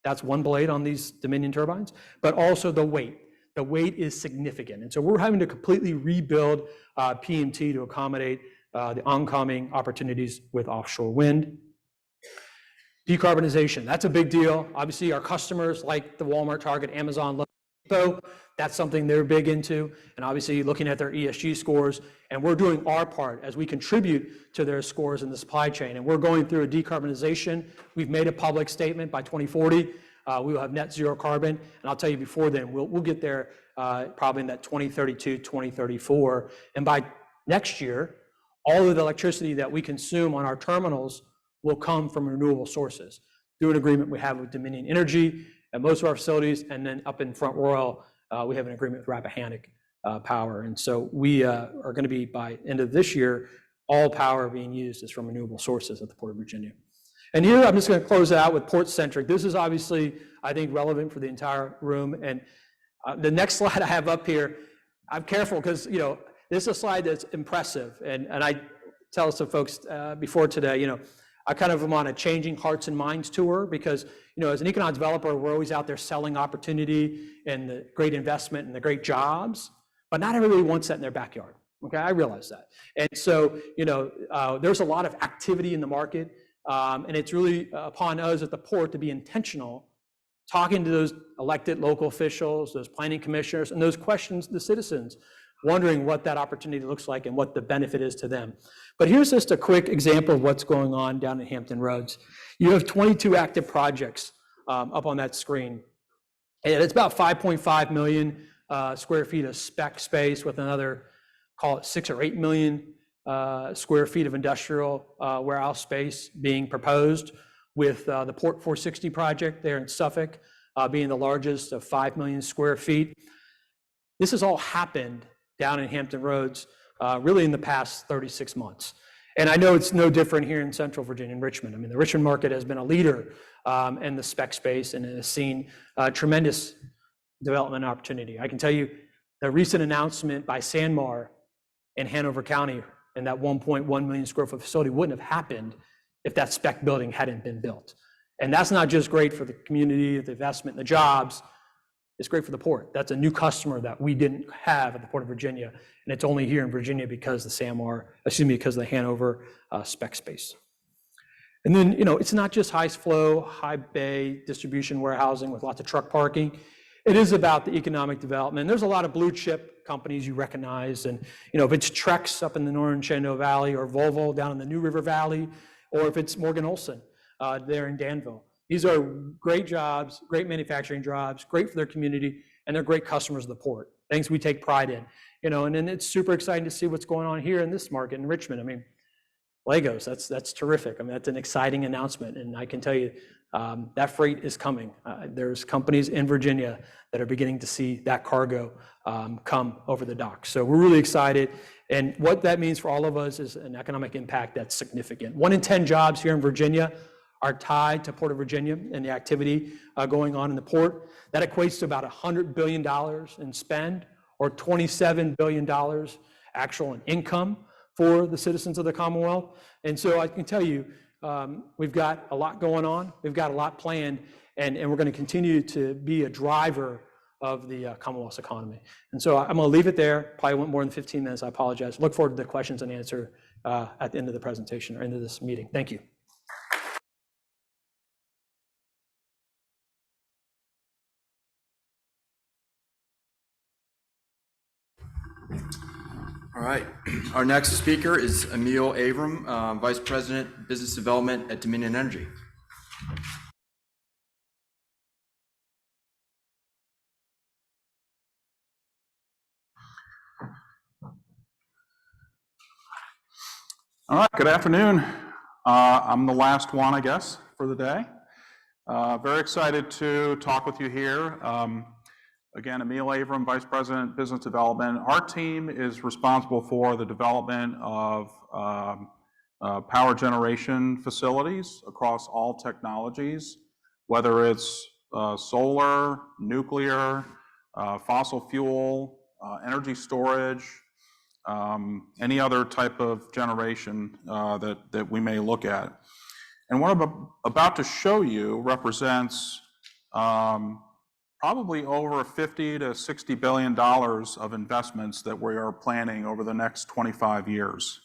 That's one blade on these Dominion turbines, but also the weight. The weight is significant. And so we're having to completely rebuild PMT to accommodate the oncoming opportunities with offshore wind. Decarbonization, that's a big deal. Obviously, our customers like the Walmart, Target, Amazon, Depot, that's something they're big into. And obviously, looking at their ESG scores, and we're doing our part as we contribute to their scores in the supply chain. And we're going through a decarbonization. We've made a public statement by 2040. We will have net zero carbon. And I'll tell you before then, we'll get there probably in that 2032, 2034. And by next year, all of the electricity that we consume on our terminals will come from renewable sources through an agreement we have with Dominion Energy at most of our facilities, and then up in Front Royal, we have an agreement with Rappahannock Power. And so we are going to be, by end of this year, all power being used is from renewable sources at the Port of Virginia. And here, I'm just going to close out with port-centric. This is obviously, I think, relevant for the entire room. And the next slide I have up here, I'm careful because, this is a slide that's impressive. And I tell some folks before today, I kind of am on a changing hearts and minds tour because, as an economic developer, we're always out there selling opportunity and the great investment and the great jobs, but not everybody wants that in their backyard. Okay, I realize that. And so, there's a lot of activity in the market, and it's really upon us at the port to be intentional, talking to those elected local officials, those planning commissioners, and those questions, the citizens, wondering what that opportunity looks like and what the benefit is to them. But here's just a quick example of what's going on down at Hampton Roads. You have 22 active projects up on that screen. And it's about 5.5 million square feet of spec space with another call it 6 or 8 million square feet of industrial warehouse space being proposed, with the Port 460 project there in Suffolk being the largest of 5 million square feet. This has all happened down in Hampton Roads really in the past 36 months. And I know it's no different here in Central Virginia, in Richmond. I mean, the Richmond market has been a leader in the spec space and has seen tremendous development opportunity. I can tell you the recent announcement by Sanmar in Hanover County and that 1.1 million square foot facility wouldn't have happened if that spec building hadn't been built. And that's not just great for the community, the investment, the jobs. It's great for the port. That's a new customer that we didn't have at the Port of Virginia, and it's only here in Virginia because because of the Hanover spec space. And then, it's not just high flow, high bay distribution warehousing with lots of truck parking. It is about the economic development. There's a lot of blue chip companies you recognize, and if it's Trex up in the Northern Shenandoah Valley, or Volvo down in the New River Valley, or if it's Morgan Olson there in Danville. These are great jobs, great manufacturing jobs, great for their community, and they're great customers of the port. Things we take pride in, and then it's super exciting to see what's going on here in this market in Richmond. I mean, Legos, that's terrific. I mean, that's an exciting announcement, and I can tell you that freight is coming. There's companies in Virginia that are beginning to see that cargo come over the dock. So we're really excited, and what that means for all of us is an economic impact that's significant. 1 in 10 jobs here in Virginia are tied to Port of Virginia and the activity going on in the port. That equates to about $100 billion in spend, or $27 billion actual in income for the citizens of the Commonwealth. And so I can tell you, we've got a lot going on, we've got a lot planned, and we're going to continue to be a driver of the Commonwealth's economy. And so I'm going to leave it there. Probably went more than 15 minutes, I apologize. Look forward to the questions and answer at the end of the presentation or end of this meeting. Thank you. All right. Our next speaker is Emil Avram, Vice President, Business Development at Dominion Energy. All right, good afternoon. I'm the last one, I guess, for the day. Very excited to talk with you here. Again, Emil Avram, Vice President, Business Development. Our team is responsible for the development of power generation facilities across all technologies, whether it's solar, nuclear, fossil fuel, energy storage, any other type of generation that we may look at. And what I'm about to show you represents probably over $50 to $60 billion of investments that we are planning over the next 25 years.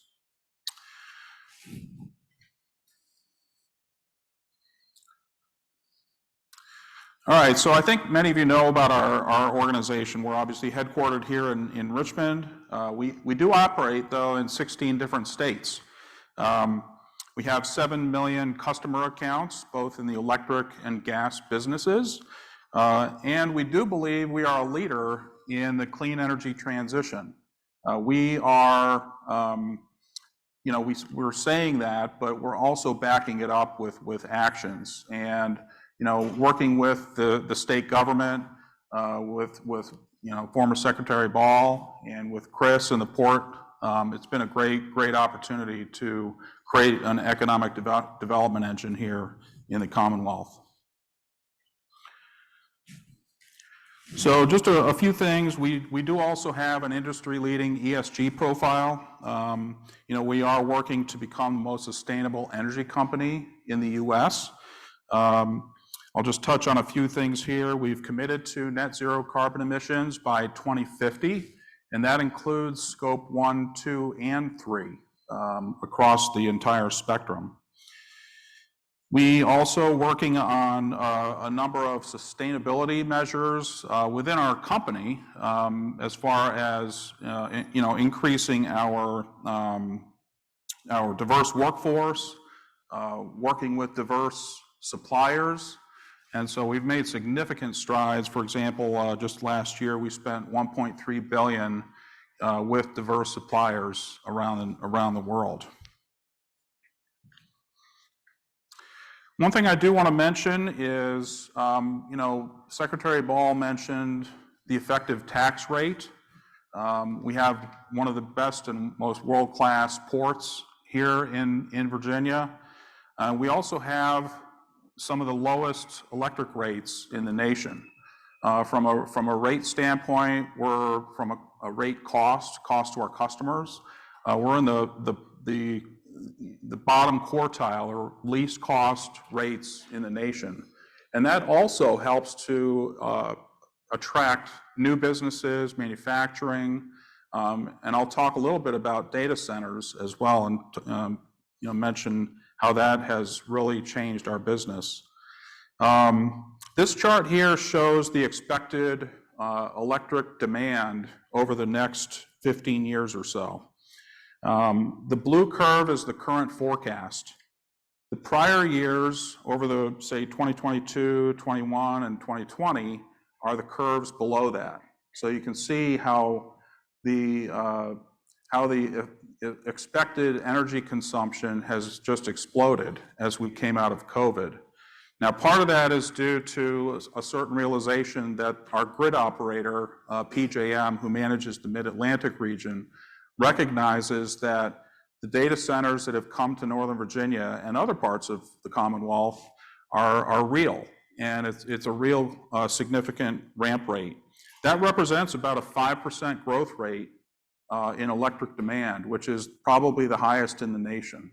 All right, so I think many of you know about our organization. We're obviously headquartered here in Richmond. We do operate, though, in 16 different states. We have 7 million customer accounts, both in the electric and gas businesses. And we do believe we are a leader in the clean energy transition. We are, we're saying that, but we're also backing it up with actions. And working with the state government, with former Secretary Ball and with Chris and the port, it's been a great opportunity to create an economic development engine here in the Commonwealth. So just a few things. We do also have an industry-leading ESG profile. We are working to become the most sustainable energy company in the U.S. I'll just touch on a few things here. We've committed to net zero carbon emissions by 2050, and that includes scope 1, 2, and 3 across the entire spectrum. We also working on a number of sustainability measures within our company as far as increasing our diverse workforce, working with diverse suppliers. And so we've made significant strides. For example, just last year we spent $1.3 billion with diverse suppliers around the world. One thing I do want to mention is, Secretary Ball mentioned the effective tax rate. We have one of the best and most world-class ports here in Virginia. We also have some of the lowest electric rates in the nation. From a rate standpoint, we're from a rate cost to our customers. We're in the bottom quartile or least cost rates in the nation. And that also helps to attract new businesses, manufacturing, and I'll talk a little bit about data centers as well, and mention how that has really changed our business. This chart here shows the expected electric demand over the next 15 years or so. The blue curve is the current forecast. The prior years over the, say, 2022, 21, and 2020 are the curves below that. So you can see how the expected energy consumption has just exploded as we came out of COVID. Now, part of that is due to a certain realization that our grid operator, PJM, who manages the Mid-Atlantic region, recognizes that the data centers that have come to Northern Virginia and other parts of the Commonwealth are real, and it's a real significant ramp rate. That represents about a 5% growth rate in electric demand, which is probably the highest in the nation,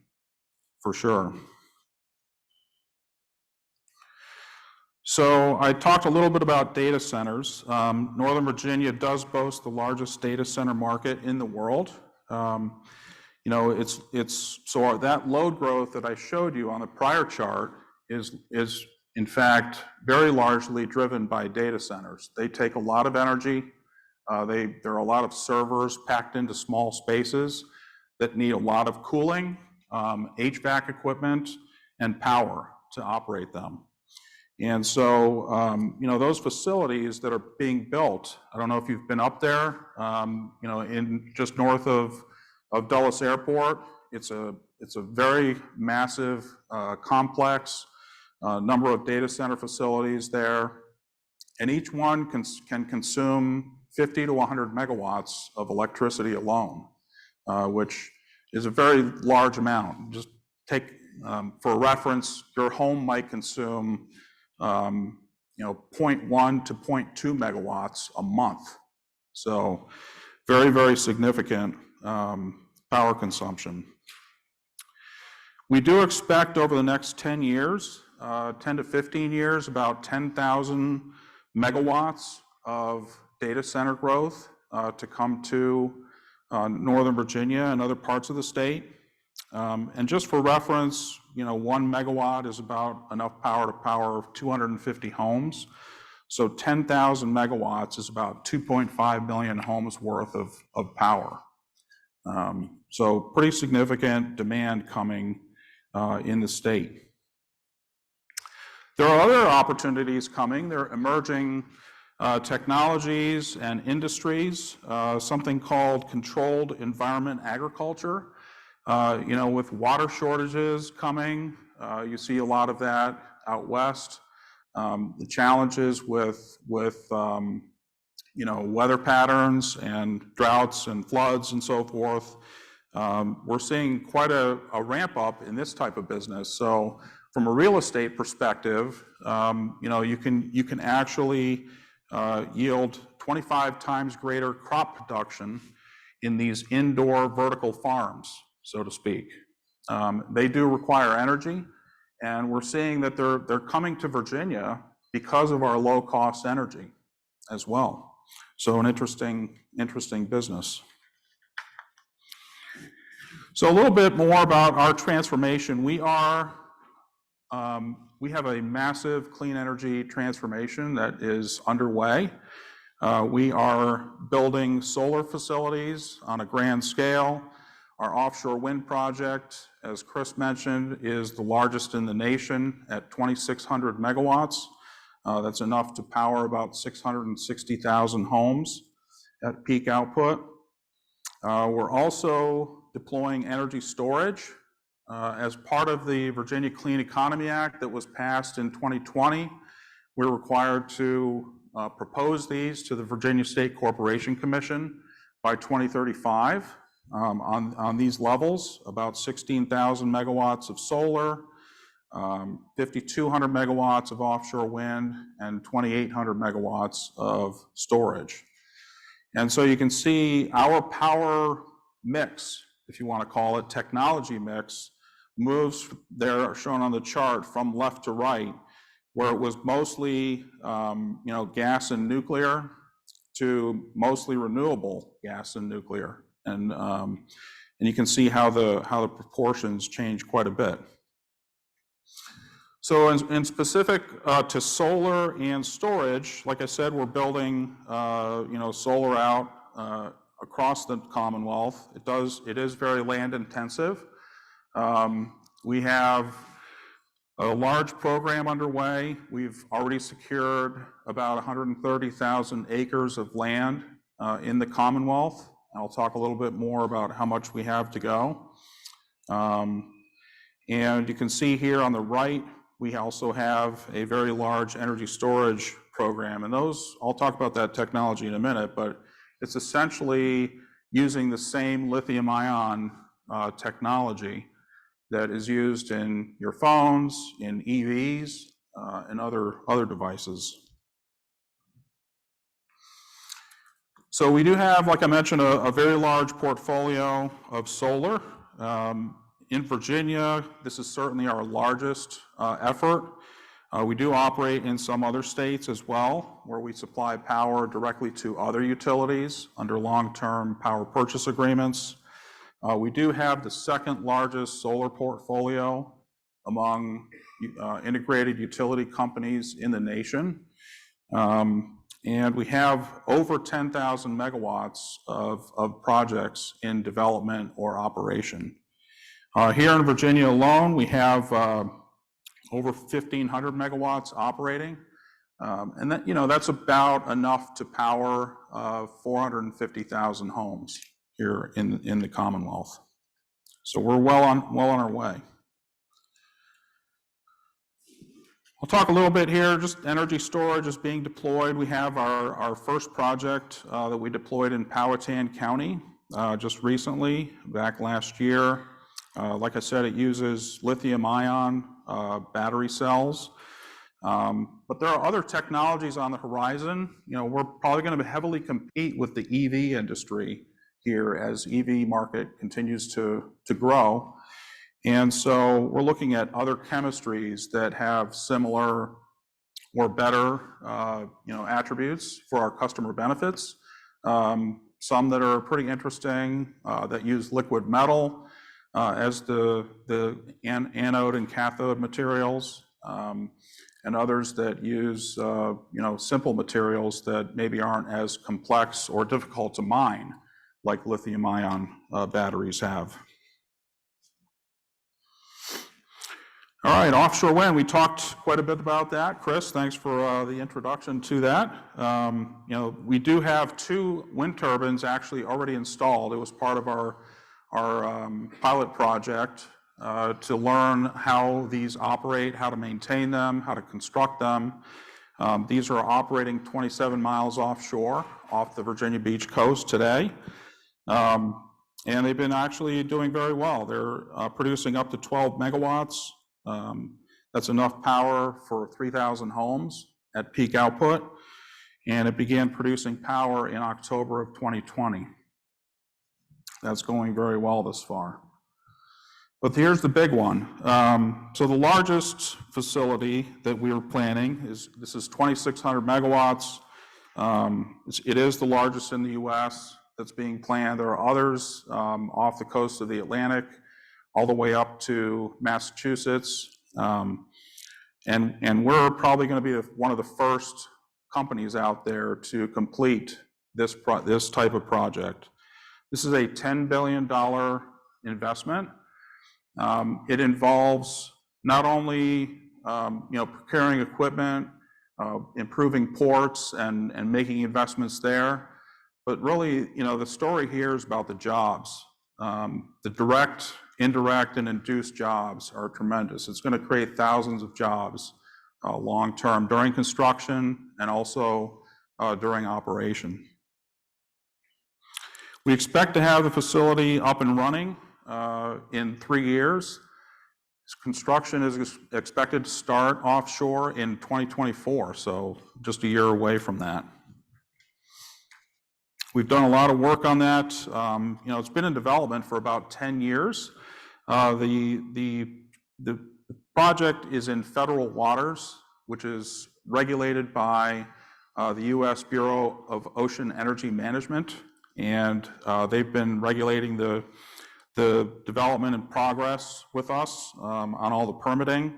for sure. So I talked a little bit about data centers. Northern Virginia does boast the largest data center market in the world. So that load growth that I showed you on the prior chart is in fact very largely driven by data centers. They take a lot of energy. There are a lot of servers packed into small spaces that need a lot of cooling, HVAC equipment, and power to operate them. And so, those facilities that are being built, I don't know if you've been up there, in just north of Dulles Airport, it's a very massive complex, number of data center facilities there, and each one can consume 50 to 100 megawatts of electricity alone, which is a very large amount. Just take, for reference, your home might consume 0.1 to 0.2 megawatts a month. So very, very significant power consumption. We do expect over the next 10 years, 10 to 15 years, about 10,000 megawatts of data center growth to come to Northern Virginia and other parts of the state. And just for reference, 1 megawatt is about enough power to power 250 homes. So 10,000 megawatts is about 2.5 million homes worth of power. So pretty significant demand coming in the state. There are other opportunities coming. There are emerging technologies and industries, something called controlled environment agriculture. With water shortages coming, you see a lot of that out west. The challenges with weather patterns and droughts and floods and so forth. We're seeing quite a ramp up in this type of business. So from a real estate perspective, you can actually yield 25 times greater crop production in these indoor vertical farms, so to speak. They do require energy, and we're seeing that they're coming to Virginia because of our low-cost energy as well. So an interesting business. So a little bit more about our transformation. We have a massive clean energy transformation that is underway. We are building solar facilities on a grand scale. Our offshore wind project, as Chris mentioned, is the largest in the nation at 2,600 megawatts. That's enough to power about 660,000 homes at peak output. We're also deploying energy storage as part of the Virginia Clean Economy Act that was passed in 2020. We're required to propose these to the Virginia State Corporation Commission by 2035 on these levels, about 16,000 megawatts of solar, 5,200 megawatts of offshore wind, and 2,800 megawatts of storage. And so you can see our power mix, if you want to call it, technology mix, moves there shown on the chart from left to right, where it was mostly gas and nuclear to mostly renewable gas and nuclear. And you can see how the proportions change quite a bit. So in specific to solar and storage, like I said, we're building solar out across the Commonwealth. It is very land intensive. We have a large program underway. We've already secured about 130,000 acres of land in the Commonwealth. I'll talk a little bit more about how much we have to go. And you can see here on the right, we also have a very large energy storage program. And I'll talk about that technology in a minute, but it's essentially using the same lithium-ion technology that is used in your phones, in EVs, and other devices. So we do have, like I mentioned, a very large portfolio of solar. In Virginia, this is certainly our largest effort. We do operate in some other states as well, where we supply power directly to other utilities under long-term power purchase agreements. We do have the second largest solar portfolio among integrated utility companies in the nation. And we have over 10,000 megawatts of projects in development or operation. Here in Virginia alone, we have over 1,500 megawatts operating. And that's about enough to power 450,000 homes here in the Commonwealth. So we're well on our way. I'll talk a little bit here, just energy storage is being deployed. We have our first project that we deployed in Powhatan County just recently, back last year. Like I said, it uses lithium-ion battery cells. But there are other technologies on the horizon. We're probably going to heavily compete with the EV industry here as EV market continues to grow. And so we're looking at other chemistries that have similar or better attributes for our customer benefits. Some that are pretty interesting that use liquid metal as the anode and cathode materials, and others that use simple materials that maybe aren't as complex or difficult to mine, like lithium-ion batteries have. All right, offshore wind, we talked quite a bit about that. Chris, thanks for the introduction to that. We do have 2 wind turbines actually already installed. It was part of our pilot project to learn how these operate, how to maintain them, how to construct them. These are operating 27 miles offshore, off the Virginia Beach coast today. And they've been actually doing very well. They're producing up to 12 megawatts. That's enough power for 3,000 homes at peak output. And it began producing power in October of 2020. That's going very well thus far. But here's the big one. So the largest facility that we were planning is 2,600 megawatts. It is the largest in the U.S. that's being planned. There are others off the coast of the Atlantic, all the way up to Massachusetts. And we're probably going to be one of the first companies out there to complete this type of project. This is a $10 billion investment. It involves not only procuring equipment, improving ports and making investments there, But really, the story here is about the jobs. The direct, indirect, and induced jobs are tremendous. It's going to create thousands of jobs long-term during construction and also during operation. We expect to have the facility up and running in 3 years. Construction is expected to start offshore in 2024, so just a year away from that. We've done a lot of work on that. It's been in development for about 10 years. The project is in federal waters, which is regulated by the U.S. Bureau of Ocean Energy Management, and they've been regulating the development and progress with us on all the permitting.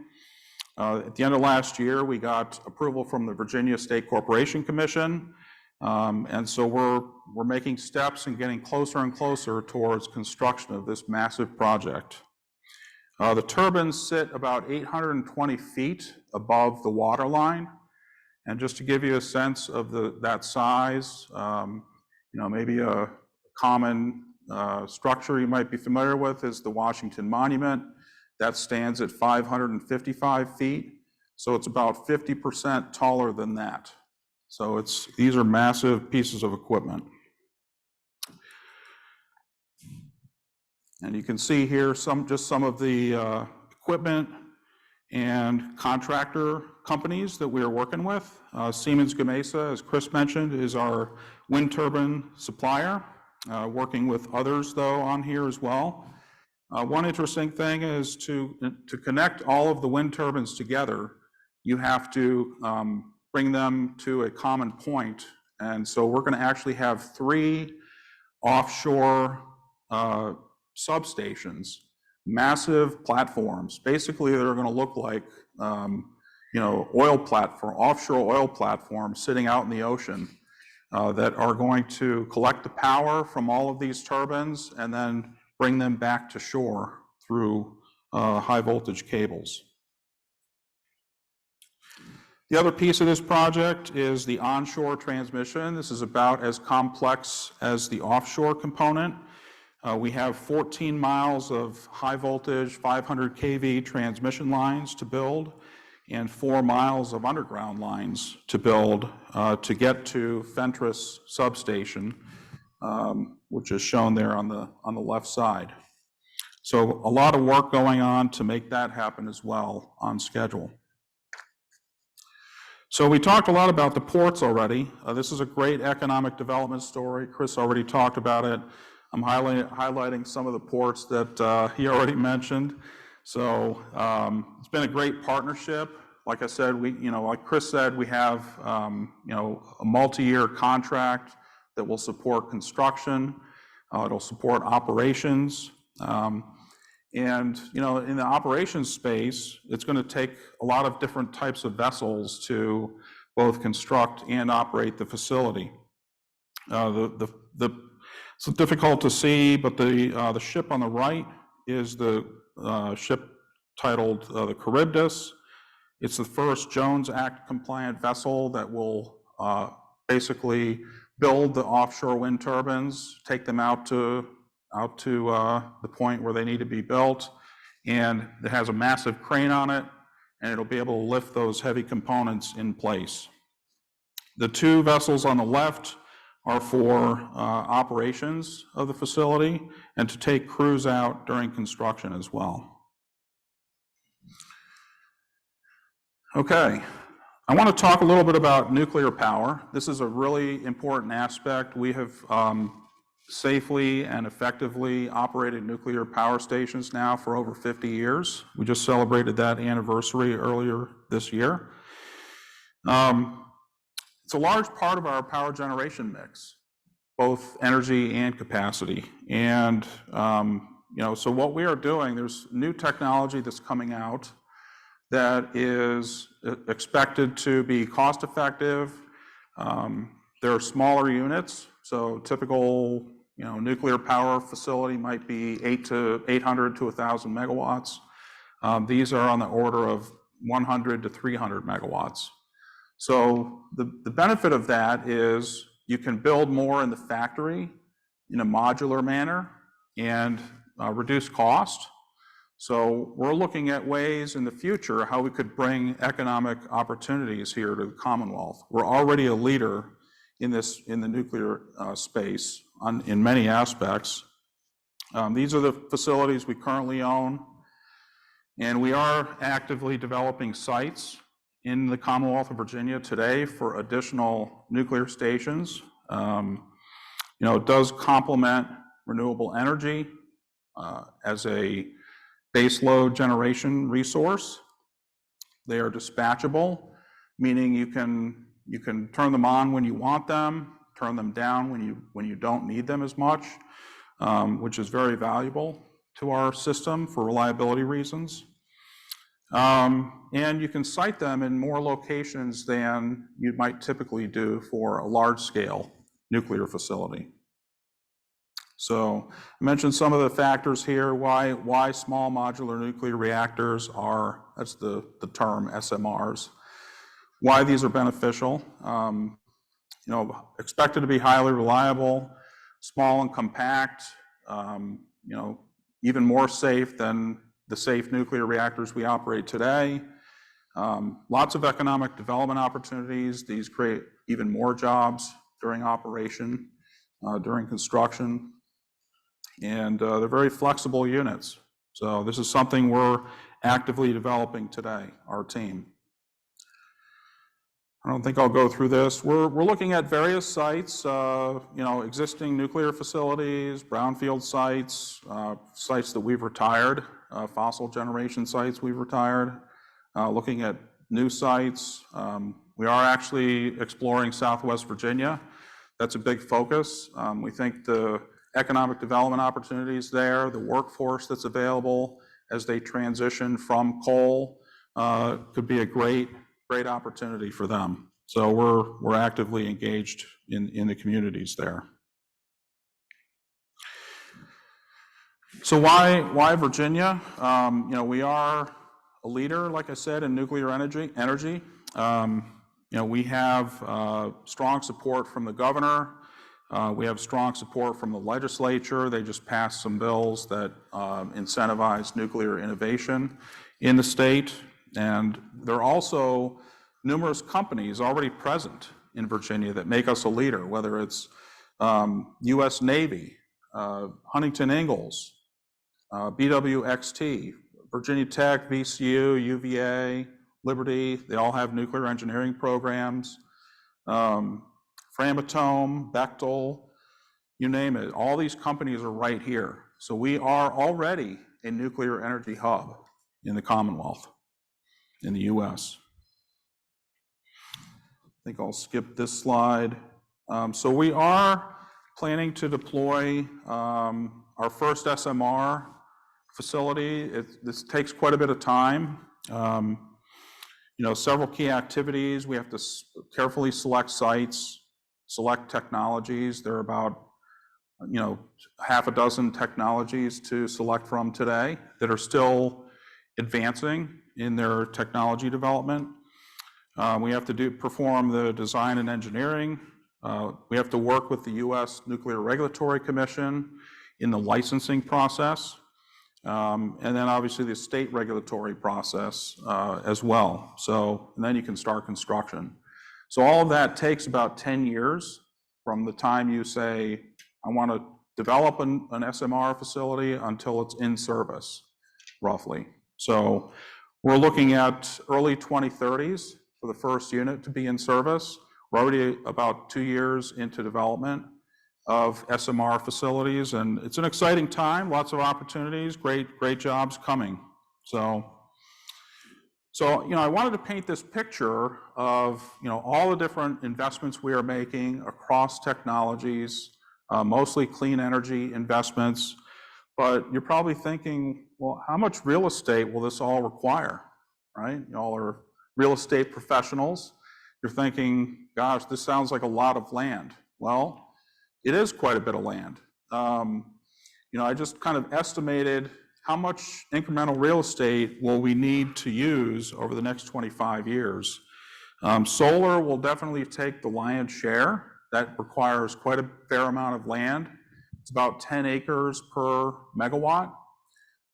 At the end of last year, we got approval from the Virginia State Corporation Commission, and so we're making steps and getting closer and closer towards construction of this massive project. The turbines sit about 820 feet above the water line, and just to give you a sense of that size, maybe a common structure you might be familiar with is the Washington Monument. That stands at 555 feet, so it's about 50% taller than that. So these are massive pieces of equipment. And you can see here just some of the equipment and contractor companies that we are working with. Siemens Gamesa, as Chris mentioned, is our wind turbine supplier. Working with others, though, on here as well. One interesting thing is to connect all of the wind turbines together, you have to bring them to a common point. And so we're going to actually have 3 offshore substations, massive platforms. Basically, they're going to look like offshore oil platforms sitting out in the ocean. That are going to collect the power from all of these turbines and then bring them back to shore through high voltage cables. The other piece of this project is the onshore transmission. This is about as complex as the offshore component. We have 14 miles of high voltage 500 kV transmission lines to build and 4 miles of underground lines to build to get to Fentress substation, which is shown there on the left side. So a lot of work going on to make that happen as well on schedule. So we talked a lot about the ports already. This is a great economic development story. Chris already talked about it. I'm highlighting some of the ports that he already mentioned. So it's been a great partnership. Like I said, like Chris said, we have a multi-year contract that will support construction. It'll support operations. And in the operations space, it's going to take a lot of different types of vessels to both construct and operate the facility. It's difficult to see, but the ship on the right is the ship titled the Charybdis. It's the first Jones Act compliant vessel that will basically build the offshore wind turbines, take them out to the point where they need to be built, and it has a massive crane on it, and it'll be able to lift those heavy components in place. The 2 vessels on the left are for operations of the facility and to take crews out during construction as well. Okay, I want to talk a little bit about nuclear power. This is a really important aspect. We have safely and effectively operated nuclear power stations now for over 50 years. We just celebrated that anniversary earlier this year. It's a large part of our power generation mix, both energy and capacity. And so what we are doing, there's new technology that's coming out that is expected to be cost effective. There are smaller units, so typical nuclear power facility might be 800 to 1,000 megawatts. These are on the order of 100 to 300 megawatts. So the benefit of that is you can build more in the factory in a modular manner and reduce cost. So we're looking at ways in the future how we could bring economic opportunities here to the Commonwealth. We're already a leader in the nuclear space in many aspects. These are the facilities we currently own, and we are actively developing sites in the Commonwealth of Virginia today for additional nuclear stations. It does complement renewable energy as a baseload generation resource. They are dispatchable, meaning you can turn them on when you want them, turn them down when you don't need them as much, which is very valuable to our system for reliability reasons. And you can site them in more locations than you might typically do for a large-scale nuclear facility. So I mentioned some of the factors here, why small modular nuclear reactors are, that's the term, SMRs, why these are beneficial. Expected to be highly reliable, small and compact, even more safe than the safe nuclear reactors we operate today. Lots of economic development opportunities. These create even more jobs during operation, during construction. And they're very flexible units. So this is something we're actively developing today, our team. I don't think I'll go through this. We're looking at various sites, existing nuclear facilities, brownfield sites, sites that we've retired, fossil generation sites we've retired, looking at new sites. We are actually exploring Southwest Virginia. That's a big focus. We think the economic development opportunities there, the workforce that's available as they transition from coal could be a great opportunity for them. So we're actively engaged in the communities there. So why Virginia? We are a leader, like I said, in nuclear energy. We have strong support from the governor. We have strong support from the legislature. They just passed some bills that incentivize nuclear innovation in the state. And there are also numerous companies already present in Virginia that make us a leader, whether it's U.S. Navy, Huntington Ingalls, BWXT, Virginia Tech, VCU, UVA, Liberty. They all have nuclear engineering programs. Framatome, Bechtel, you name it. All these companies are right here. So we are already a nuclear energy hub in the Commonwealth, in the U.S. I think I'll skip this slide. So we are planning to deploy our first SMR facility. This takes quite a bit of time. Several key activities. We have to carefully select sites, select technologies. There are about, half a dozen technologies to select from today that are still advancing in their technology development. We have to perform the design and engineering. We have to work with the U.S. Nuclear Regulatory Commission in the licensing process. And then obviously the state regulatory process as well. And then you can start construction. So all of that takes about 10 years from the time you say, I want to develop an SMR facility until it's in service, roughly. So we're looking at early 2030s for the first unit to be in service. We're already about 2 years into development of SMR facilities, and it's an exciting time, lots of opportunities, great jobs coming. So I wanted to paint this picture of all the different investments we are making across technologies, mostly clean energy investments. But you're probably thinking, well, how much real estate will this all require, right? You all are real estate professionals. You're thinking, gosh, this sounds like a lot of land. Well, it is quite a bit of land. I just kind of estimated how much incremental real estate will we need to use over the next 25 years. Solar will definitely take the lion's share. that requires quite a fair amount of land. It's about 10 acres per megawatt.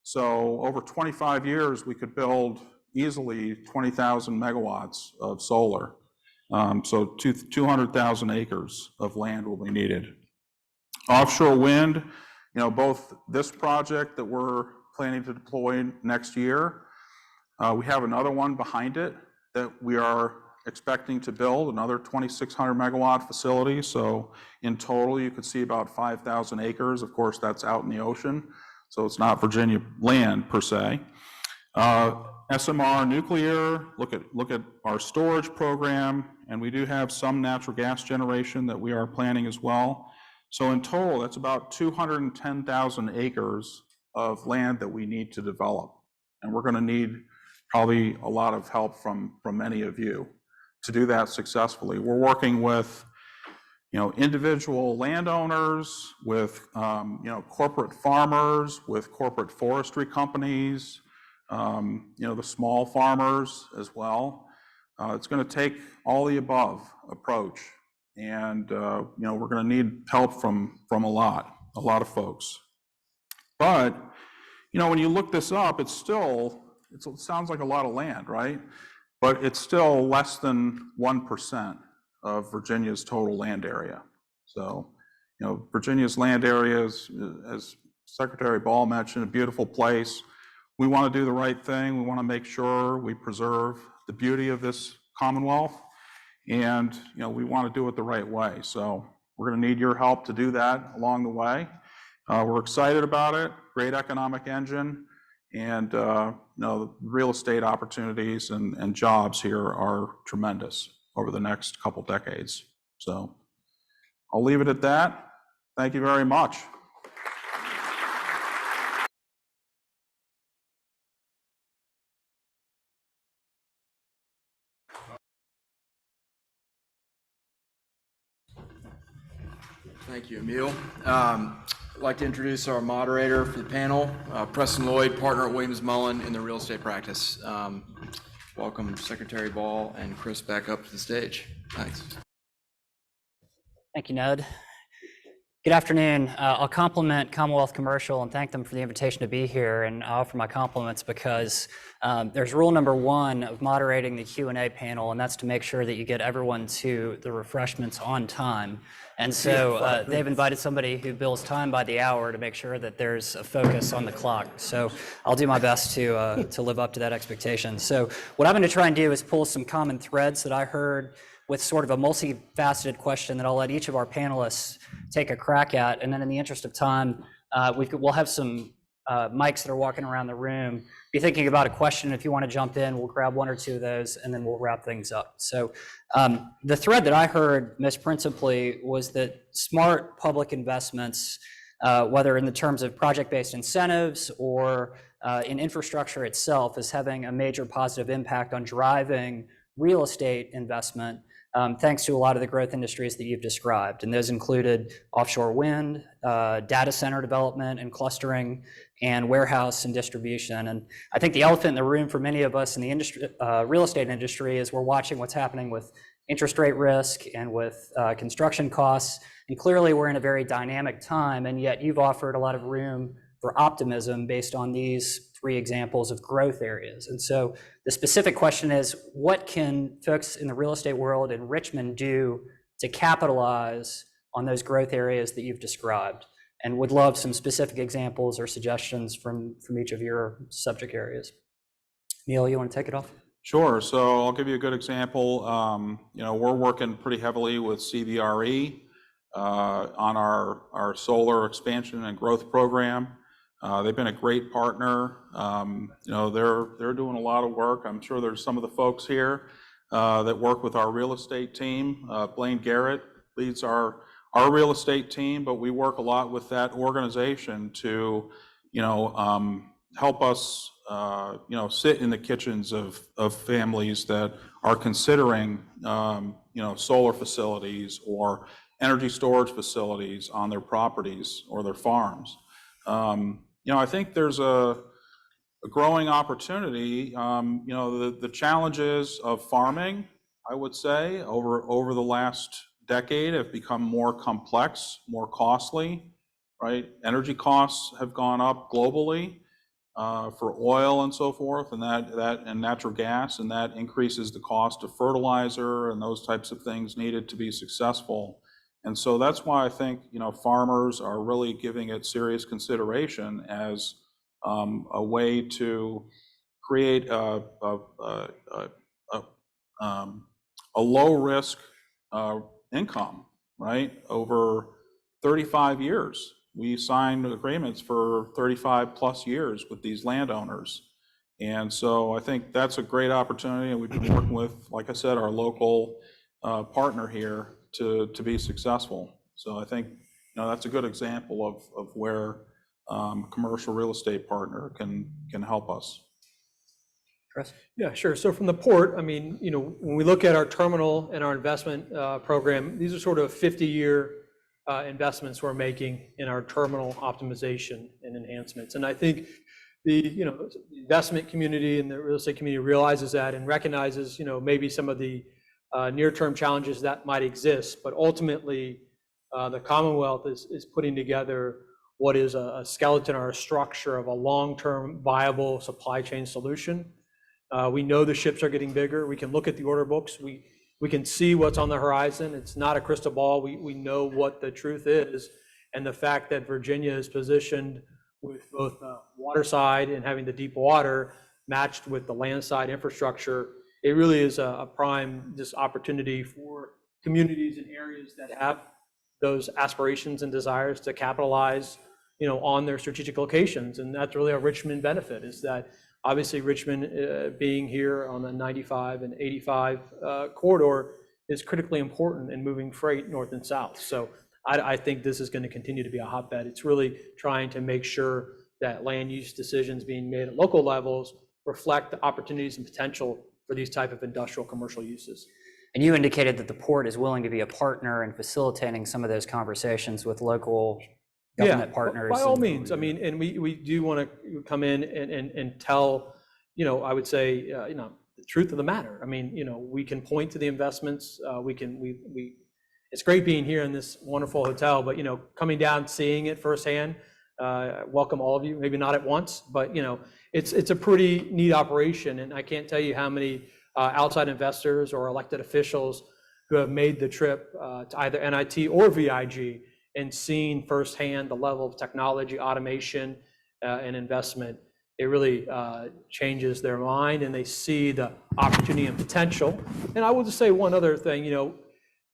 So over 25 years, we could build easily 20,000 megawatts of solar. So 200,000 acres of land will be needed. Offshore wind, both this project that we're planning to deploy next year, we have another one behind it that we are expecting to build, another 2,600 megawatt facility. So in total, you could see about 5,000 acres. Of course, that's out in the ocean, so it's not Virginia land per se. SMR nuclear, look at our storage program, and we do have some natural gas generation that we are planning as well. So in total, that's about 210,000 acres of land that we need to develop. And we're going to need probably a lot of help from many of you to do that successfully. We're working with individual landowners, with corporate farmers, with corporate forestry companies, the small farmers as well. It's going to take all the above approach, and we're going to need help from a lot of folks. But when you look this up, it sounds like a lot of land, right? But it's still less than 1% of Virginia's total land area. So, Virginia's land area is, as Secretary Ball mentioned, a beautiful place. We want to do the right thing. We want to make sure we preserve the beauty of this Commonwealth, and we want to do it the right way. So we're going to need your help to do that along the way. We're excited about it. Great economic engine, and the real estate opportunities and jobs here are tremendous over the next couple decades. So I'll leave it at that. Thank you very much. Thank you, Emil. I'd like to introduce our moderator for the panel, Preston Lloyd, partner at Williams Mullen in the real estate practice. Welcome Secretary Ball and Chris back up to the stage. Thanks. Thank you, Ned. Good afternoon. I'll compliment Commonwealth Commercial and thank them for the invitation to be here, and I offer my compliments because there's rule number one of moderating the Q&A panel, and that's to make sure that you get everyone to the refreshments on time. And so they've invited somebody who bills time by the hour to make sure that there's a focus on the clock. So I'll do my best to live up to that expectation. So what I'm going to try and do is pull some common threads that I heard with sort of a multifaceted question that I'll let each of our panelists take a crack at. And then in the interest of time, we'll have some mics that are walking around the room. Be thinking about a question. If you want to jump in, we'll grab one or two of those and then we'll wrap things up. So the thread that I heard most principally was that smart public investments, whether in the terms of project-based incentives or in infrastructure itself, is having a major positive impact on driving real estate investment, thanks to a lot of the growth industries that you've described. And those included offshore wind, data center development and clustering, and warehouse and distribution. And I think the elephant in the room for many of us in the industry, real estate industry, is we're watching what's happening with interest rate risk and with construction costs. And clearly we're in a very dynamic time, and yet you've offered a lot of room for optimism based on these three examples of growth areas. And so the specific question is, what can folks in the real estate world in Richmond do to capitalize on those growth areas that you've described? And would love some specific examples or suggestions from each of your subject areas. Neil, you want to take it off? Sure. So I'll give you a good example. We're working pretty heavily with CBRE on our solar expansion and growth program. They've been a great partner. They're doing a lot of work. I'm sure there's some of the folks here that work with our real estate team. Blaine Garrett leads our real estate team, but we work a lot with that organization to, help us, sit in the kitchens of families that are considering, solar facilities or energy storage facilities on their properties or their farms. I think there's a growing opportunity. The challenges of farming, I would say, over the last decade have become more complex, more costly, right? Energy costs have gone up globally for oil and so forth, and and natural gas, and that increases the cost of fertilizer and those types of things needed to be successful. And so that's why I think, you know, farmers are really giving it serious consideration as a way to create a low risk income, right? Over 35 years. We signed agreements for 35 plus years with these landowners. And so I think that's a great opportunity, and we've been working with, like I said, our local partner here to be successful. So I think, you know, that's a good example of where a commercial real estate partner can help us. Chris? Yeah, sure. So from the port, I mean, you know, when we look at our terminal and our investment program, these are sort of 50-year investments we're making in our terminal optimization and enhancements. And I think the investment community and the real estate community realizes that and recognizes, you know, maybe some of the near-term challenges that might exist, but ultimately the Commonwealth is putting together what is a skeleton or a structure of a long-term viable supply chain solution. We know the ships are getting bigger. We can look at the order books. We can see what's on the horizon. It's not a crystal ball. We know what the truth is. And the fact that Virginia is positioned with both the water side and having the deep water matched with the land side infrastructure, it really is a prime opportunity for communities and areas that have those aspirations and desires to capitalize, you know, on their strategic locations. And that's really a Richmond benefit, is that obviously Richmond being here on the 95 and 85 corridor is critically important in moving freight north and south. So I think this is going to continue to be a hotbed. It's really trying to make sure that land use decisions being made at local levels reflect the opportunities and potential for these type of industrial commercial uses. And you indicated that the port is willing to be a partner in facilitating some of those conversations with local government partners. By all means. I mean, and we do want to come in and tell, you know, I would say, you know, the truth of the matter. I mean, you know, we can point to the investments. It's great being here in this wonderful hotel, but, you know, coming down, seeing it firsthand, welcome all of you, maybe not at once, but, you know, it's a pretty neat operation. And I can't tell you how many outside investors or elected officials who have made the trip to either NIT or VIG and seen firsthand the level of technology, automation, and investment. It really changes their mind, and they see the opportunity and potential. And I will just say one other thing, you know,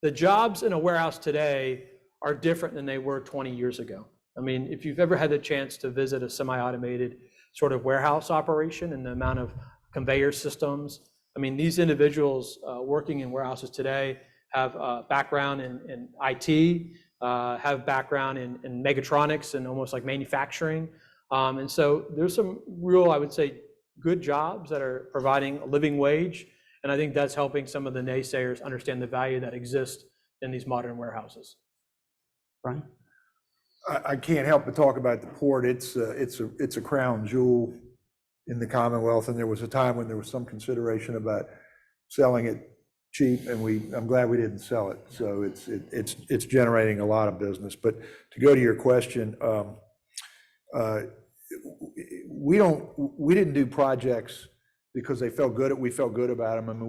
the jobs in a warehouse today are different than they were 20 years ago. I mean, if you've ever had the chance to visit a semi-automated sort of warehouse operation and the amount of conveyor systems, I mean, these individuals working in warehouses today have a background in IT, have background in mechatronics and almost like manufacturing. And so there's some real, I would say, good jobs that are providing a living wage. And I think that's helping some of the naysayers understand the value that exists in these modern warehouses. Brian? I can't help but talk about the port. It's a crown jewel in the Commonwealth, and there was a time when there was some consideration about selling it cheap, and I'm glad we didn't sell it. So it's generating a lot of business. But to go to your question, we didn't do projects because we felt good about them. I mean,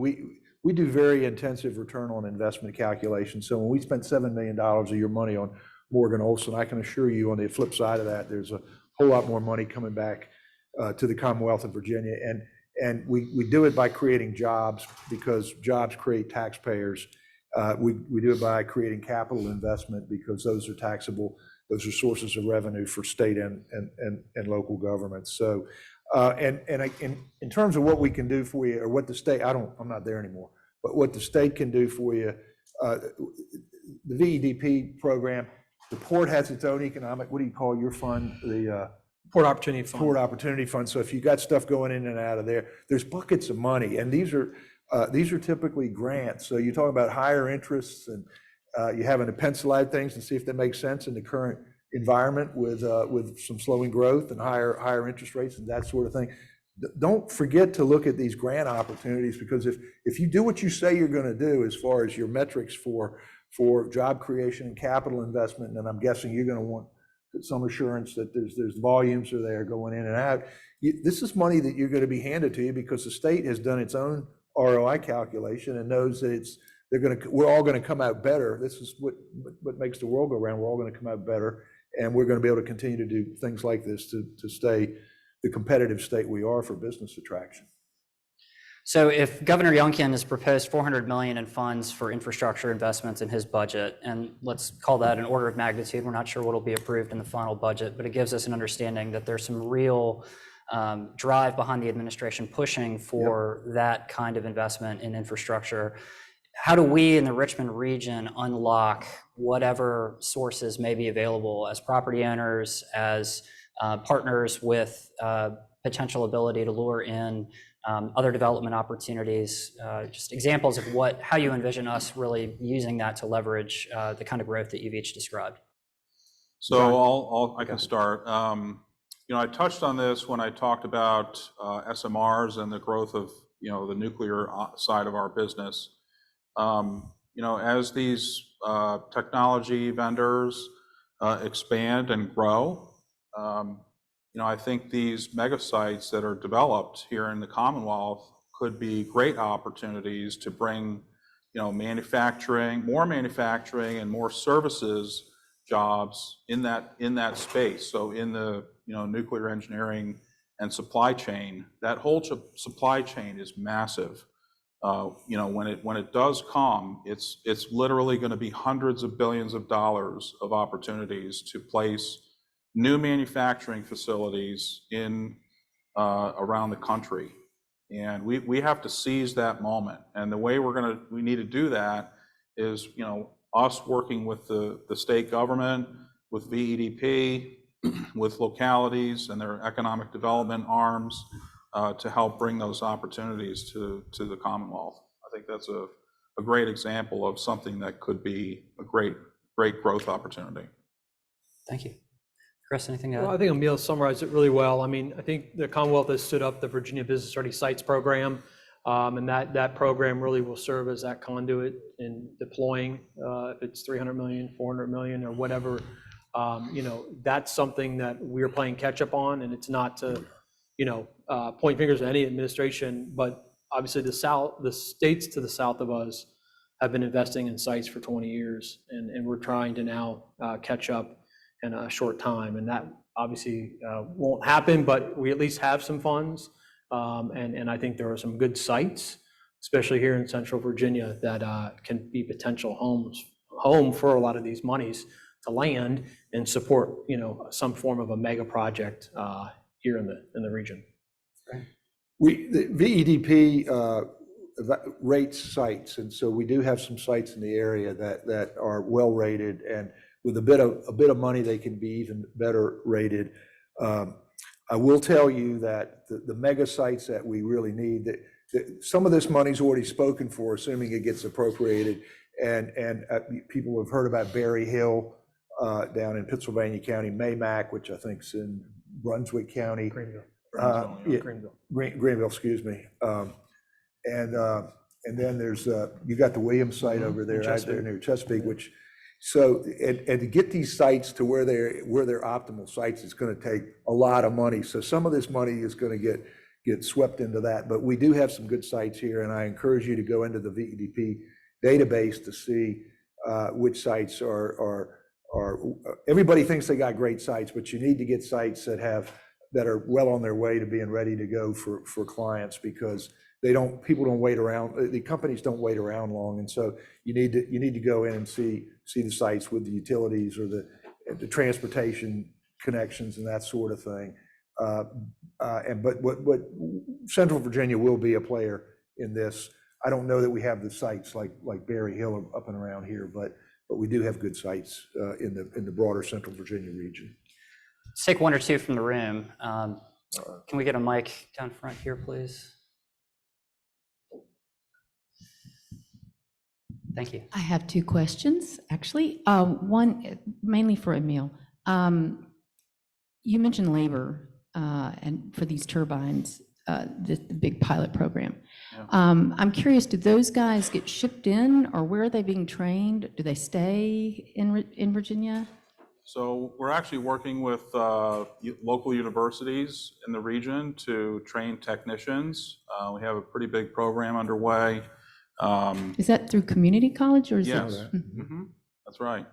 we do very intensive return on investment calculations. So when we spent $7 million of your money on Morgan Olson, I can assure you on the flip side of that, there's a whole lot more money coming back to the Commonwealth of Virginia. And we do it by creating jobs, because jobs create taxpayers. We do it by creating capital investment, because those are taxable. Those are sources of revenue for state and local governments. So, and in terms of what we can do for you, or what the state, I'm not there anymore, but what the state can do for you, the VEDP program, the port has its own economic, what do you call your fund? The Port Opportunity Fund. Port Opportunity Fund. So if you got stuff going in and out of there, there's buckets of money, and these are typically grants. So you talk about higher interests, and you having to pencil out things and see if they make sense in the current environment with some slowing growth and higher interest rates and that sort of thing. Don't forget to look at these grant opportunities, because if you do what you say you're going to do as far as your metrics for for job creation and capital investment, and I'm guessing you're going to want some assurance that there's volumes are there going in and out. This is money that you're going to be handed to you because the state has done its own ROI calculation and knows that we're all going to come out better. This is what makes the world go round. We're all going to come out better, and we're going to be able to continue to do things like this to stay the competitive state we are for business attraction. So if Governor Youngkin has proposed $400 million in funds for infrastructure investments in his budget, and let's call that an order of magnitude, we're not sure what will be approved in the final budget, but it gives us an understanding that there's some real drive behind the administration pushing for that kind of investment in infrastructure. How do we in the Richmond region unlock whatever sources may be available as property owners, as partners with potential ability to lure in other development opportunities, just examples of how you envision us really using that to leverage the kind of growth that you've each described? So I can start. I touched on this when I talked about SMRs and the growth of, the nuclear side of our business. As these technology vendors expand and grow, I think these mega sites that are developed here in the Commonwealth could be great opportunities to bring, more manufacturing and more services jobs in that space. So in the, nuclear engineering and supply chain, that whole supply chain is massive. When it does come, it's literally going to be hundreds of billions of dollars of opportunities to place new manufacturing facilities in around the country, and we have to seize that moment. And the way we need to do that is, us working with the state government, with VEDP, with localities and their economic development arms to help bring those opportunities to the Commonwealth. I think that's a great example of something that could be a great growth opportunity. Thank you. Chris, anything to add? Well, I think Emil summarized it really well. I mean, I think the Commonwealth has stood up the Virginia Business Ready Sites program, and that program really will serve as that conduit in deploying, if it's $300 million, $400 million, or whatever. That's something that we're playing catch up on, and it's not to, point fingers at any administration, but obviously the states to the south of us have been investing in sites for 20 years, and we're trying to now catch up in a short time, and that obviously won't happen, but we at least have some funds, and I think there are some good sites, especially here in Central Virginia, that can be potential home for a lot of these monies to land and support, some form of a mega project here in the region. The VEDP rates sites, and so we do have some sites in the area that are well rated, and with a bit of money, they can be even better rated. I will tell you that the mega sites that we really need, that some of this money's already spoken for, assuming it gets appropriated, and people have heard about Berry Hill down in Pittsylvania County, Maymack, which I think's in Brunswick County. Greenville, excuse me. And then there's you got the Williams site over there, right there near Chesapeake, which. So, and to get these sites to where they're optimal sites, it's going to take a lot of money. So some of this money is going to get swept into that. But we do have some good sites here, and I encourage you to go into the VEDP database to see which sites are. Everybody thinks they got great sites, but you need to get sites that are well on their way to being ready to go for clients, because people don't wait around, the companies don't wait around long, and so you need to go in and see the sites with the utilities or the transportation connections and that sort of thing. But what Central Virginia will be a player in this. I don't know that we have the sites like Berry Hill up and around here, but we do have good sites in the broader Central Virginia region. Let's take one or two from the room. Can we get a mic down front here, please? Thank you. I have two questions, actually. One mainly for Emil. You mentioned labor and for these turbines. the big pilot program. I'm curious, do those guys get shipped in, or where are they being trained? Do they stay in Virginia? So we're actually working with local universities in the region to train technicians. We have a pretty big program underway. Is that through community college, or is Yes, it? that's right.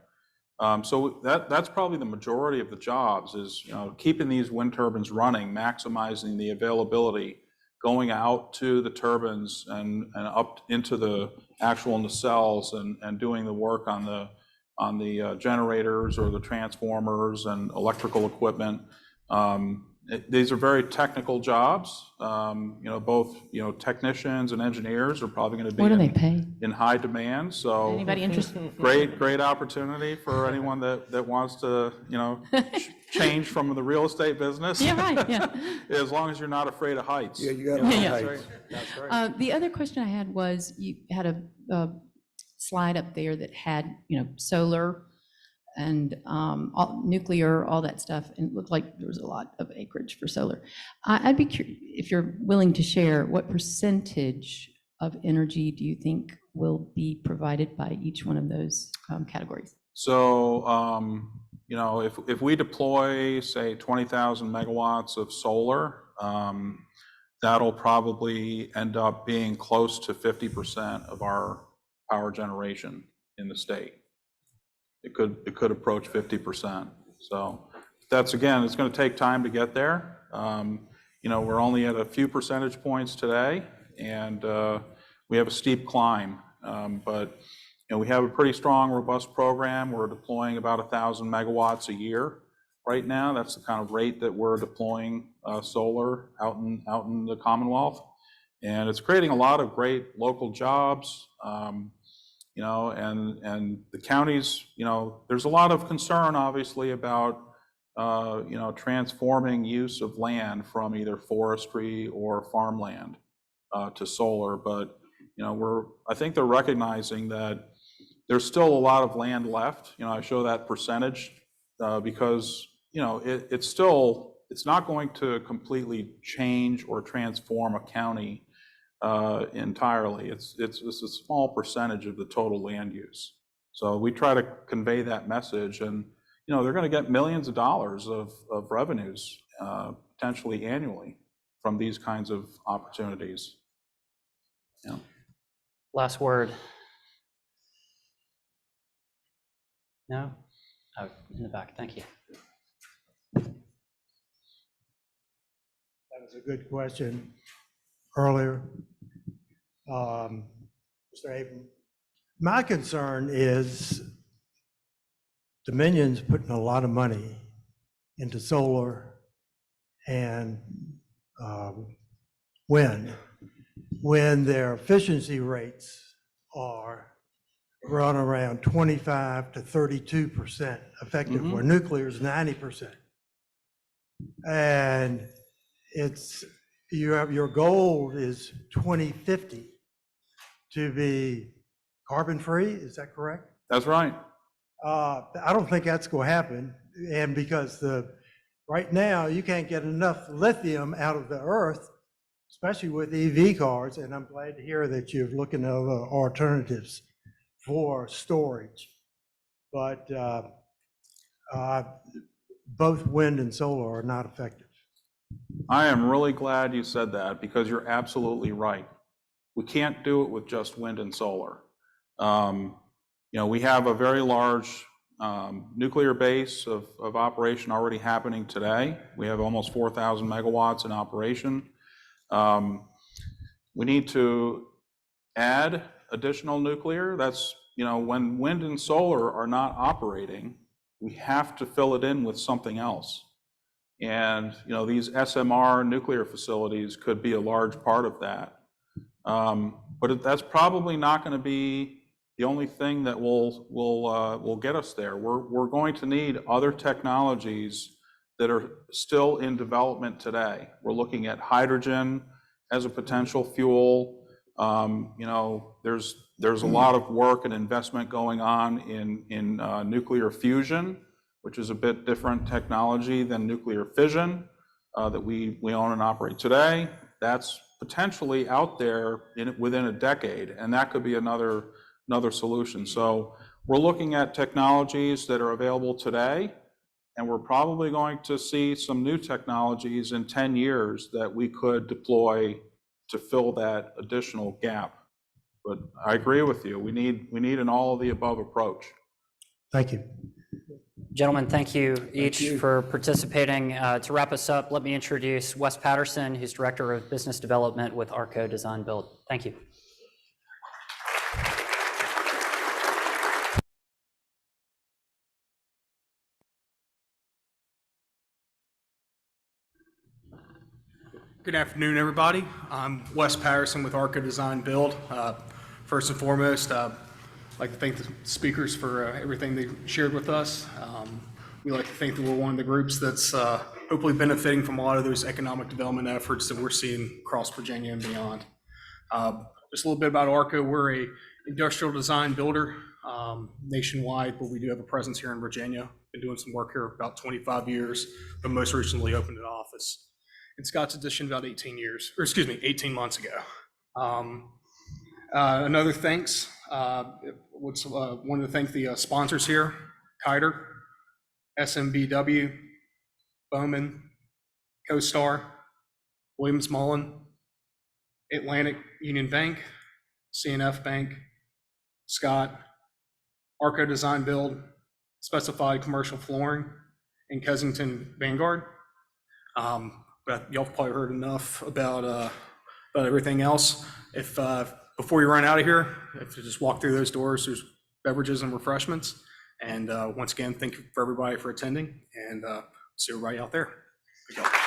So that's probably the majority of the jobs is, keeping these wind turbines running, maximizing the availability, going out to the turbines and up into the actual nacelles and doing the work on the generators or the transformers and electrical equipment. These are very technical jobs. Both technicians and engineers are probably going to be What do they pay? in high demand. So Anybody interested? great opportunity for anyone that wants to change from the real estate business. Yeah, right, yeah. As long as you're not afraid of heights. Yeah, you got to Yeah. heights. The other question I had was, you had a slide up there that had, solar and nuclear, all that stuff, and it looked like there was a lot of acreage for solar. I'd be curious, if you're willing to share, what percentage of energy do you think will be provided by each one of those categories? So, if we deploy, say, 20,000 megawatts of solar, that'll probably end up being close to 50% of our power generation in the state. It could approach 50%. So that's, again, it's going to take time to get there. We're only at a few percentage points today, and we have a steep climb. But we have a pretty strong, robust program. We're deploying about 1,000 megawatts a year right now. That's the kind of rate that we're deploying solar out in the Commonwealth, and it's creating a lot of great local jobs. And the counties, there's a lot of concern, obviously, about, transforming use of land from either forestry or farmland to solar. But, I think they're recognizing that there's still a lot of land left. I show that percentage because, it's not going to completely change or transform a county entirely. It's a small percentage of the total land use. So we try to convey that message, and they're going to get millions of dollars of revenues potentially annually from these kinds of opportunities. Yeah. Last word. No? Oh, in the back, thank you. That was a good question earlier, Mr. Avram. My concern is Dominion's putting a lot of money into solar and wind when their efficiency rates are run around 25 to 32% effective, where nuclear is 90%. And your goal is 2050 to be carbon free. Is that correct? That's right. I don't think that's going to happen, and because right now you can't get enough lithium out of the earth, especially with EV cars. And I'm glad to hear that you're looking at other alternatives for storage. But both wind and solar are not effective. I am really glad you said that, because you're absolutely right. We can't do it with just wind and solar. We have a very large nuclear base of operation already happening today. We have almost 4,000 megawatts in operation. We need to add additional nuclear. That's, when wind and solar are not operating, we have to fill it in with something else. And, these SMR nuclear facilities could be a large part of that. But that's probably not going to be the only thing that will get us there. We're going to need other technologies that are still in development today. We're looking at hydrogen as a potential fuel. There's a lot of work and investment going on in nuclear fusion, which is a bit different technology than nuclear fission that we own and operate today. that's potentially out there within a decade, and that could be another solution. So we're looking at technologies that are available today, and we're probably going to see some new technologies in 10 years that we could deploy to fill that additional gap. But I agree with you. We need an all of the above approach. Thank you. Gentlemen, thank you each for participating. To wrap us up, let me introduce Wes Patterson, who's Director of Business Development with Arco Design Build. Thank you. Good afternoon, everybody. I'm Wes Patterson with Arco Design Build. First and foremost, I'd like to thank the speakers for everything they shared with us. We like to think that we're one of the groups that's hopefully benefiting from a lot of those economic development efforts that we're seeing across Virginia and beyond. Just a little bit about Arco. We're a industrial design builder nationwide, but we do have a presence here in Virginia. Been doing some work here about 25 years, but most recently opened an office in Scott's Addition about 18 months ago. Another thanks, wanted to thank the sponsors here, Kiter, SMBW, Bowman, CoStar, Williams Mullen, Atlantic Union Bank, CNF Bank, Scott, Arco Design Build, Specified Commercial Flooring, and Kensington Vanguard. But y'all have probably heard enough about everything else. If before you run out of here, if you just walk through those doors, there's beverages and refreshments. And once again, thank you for everybody for attending, and see everybody out there. Good job.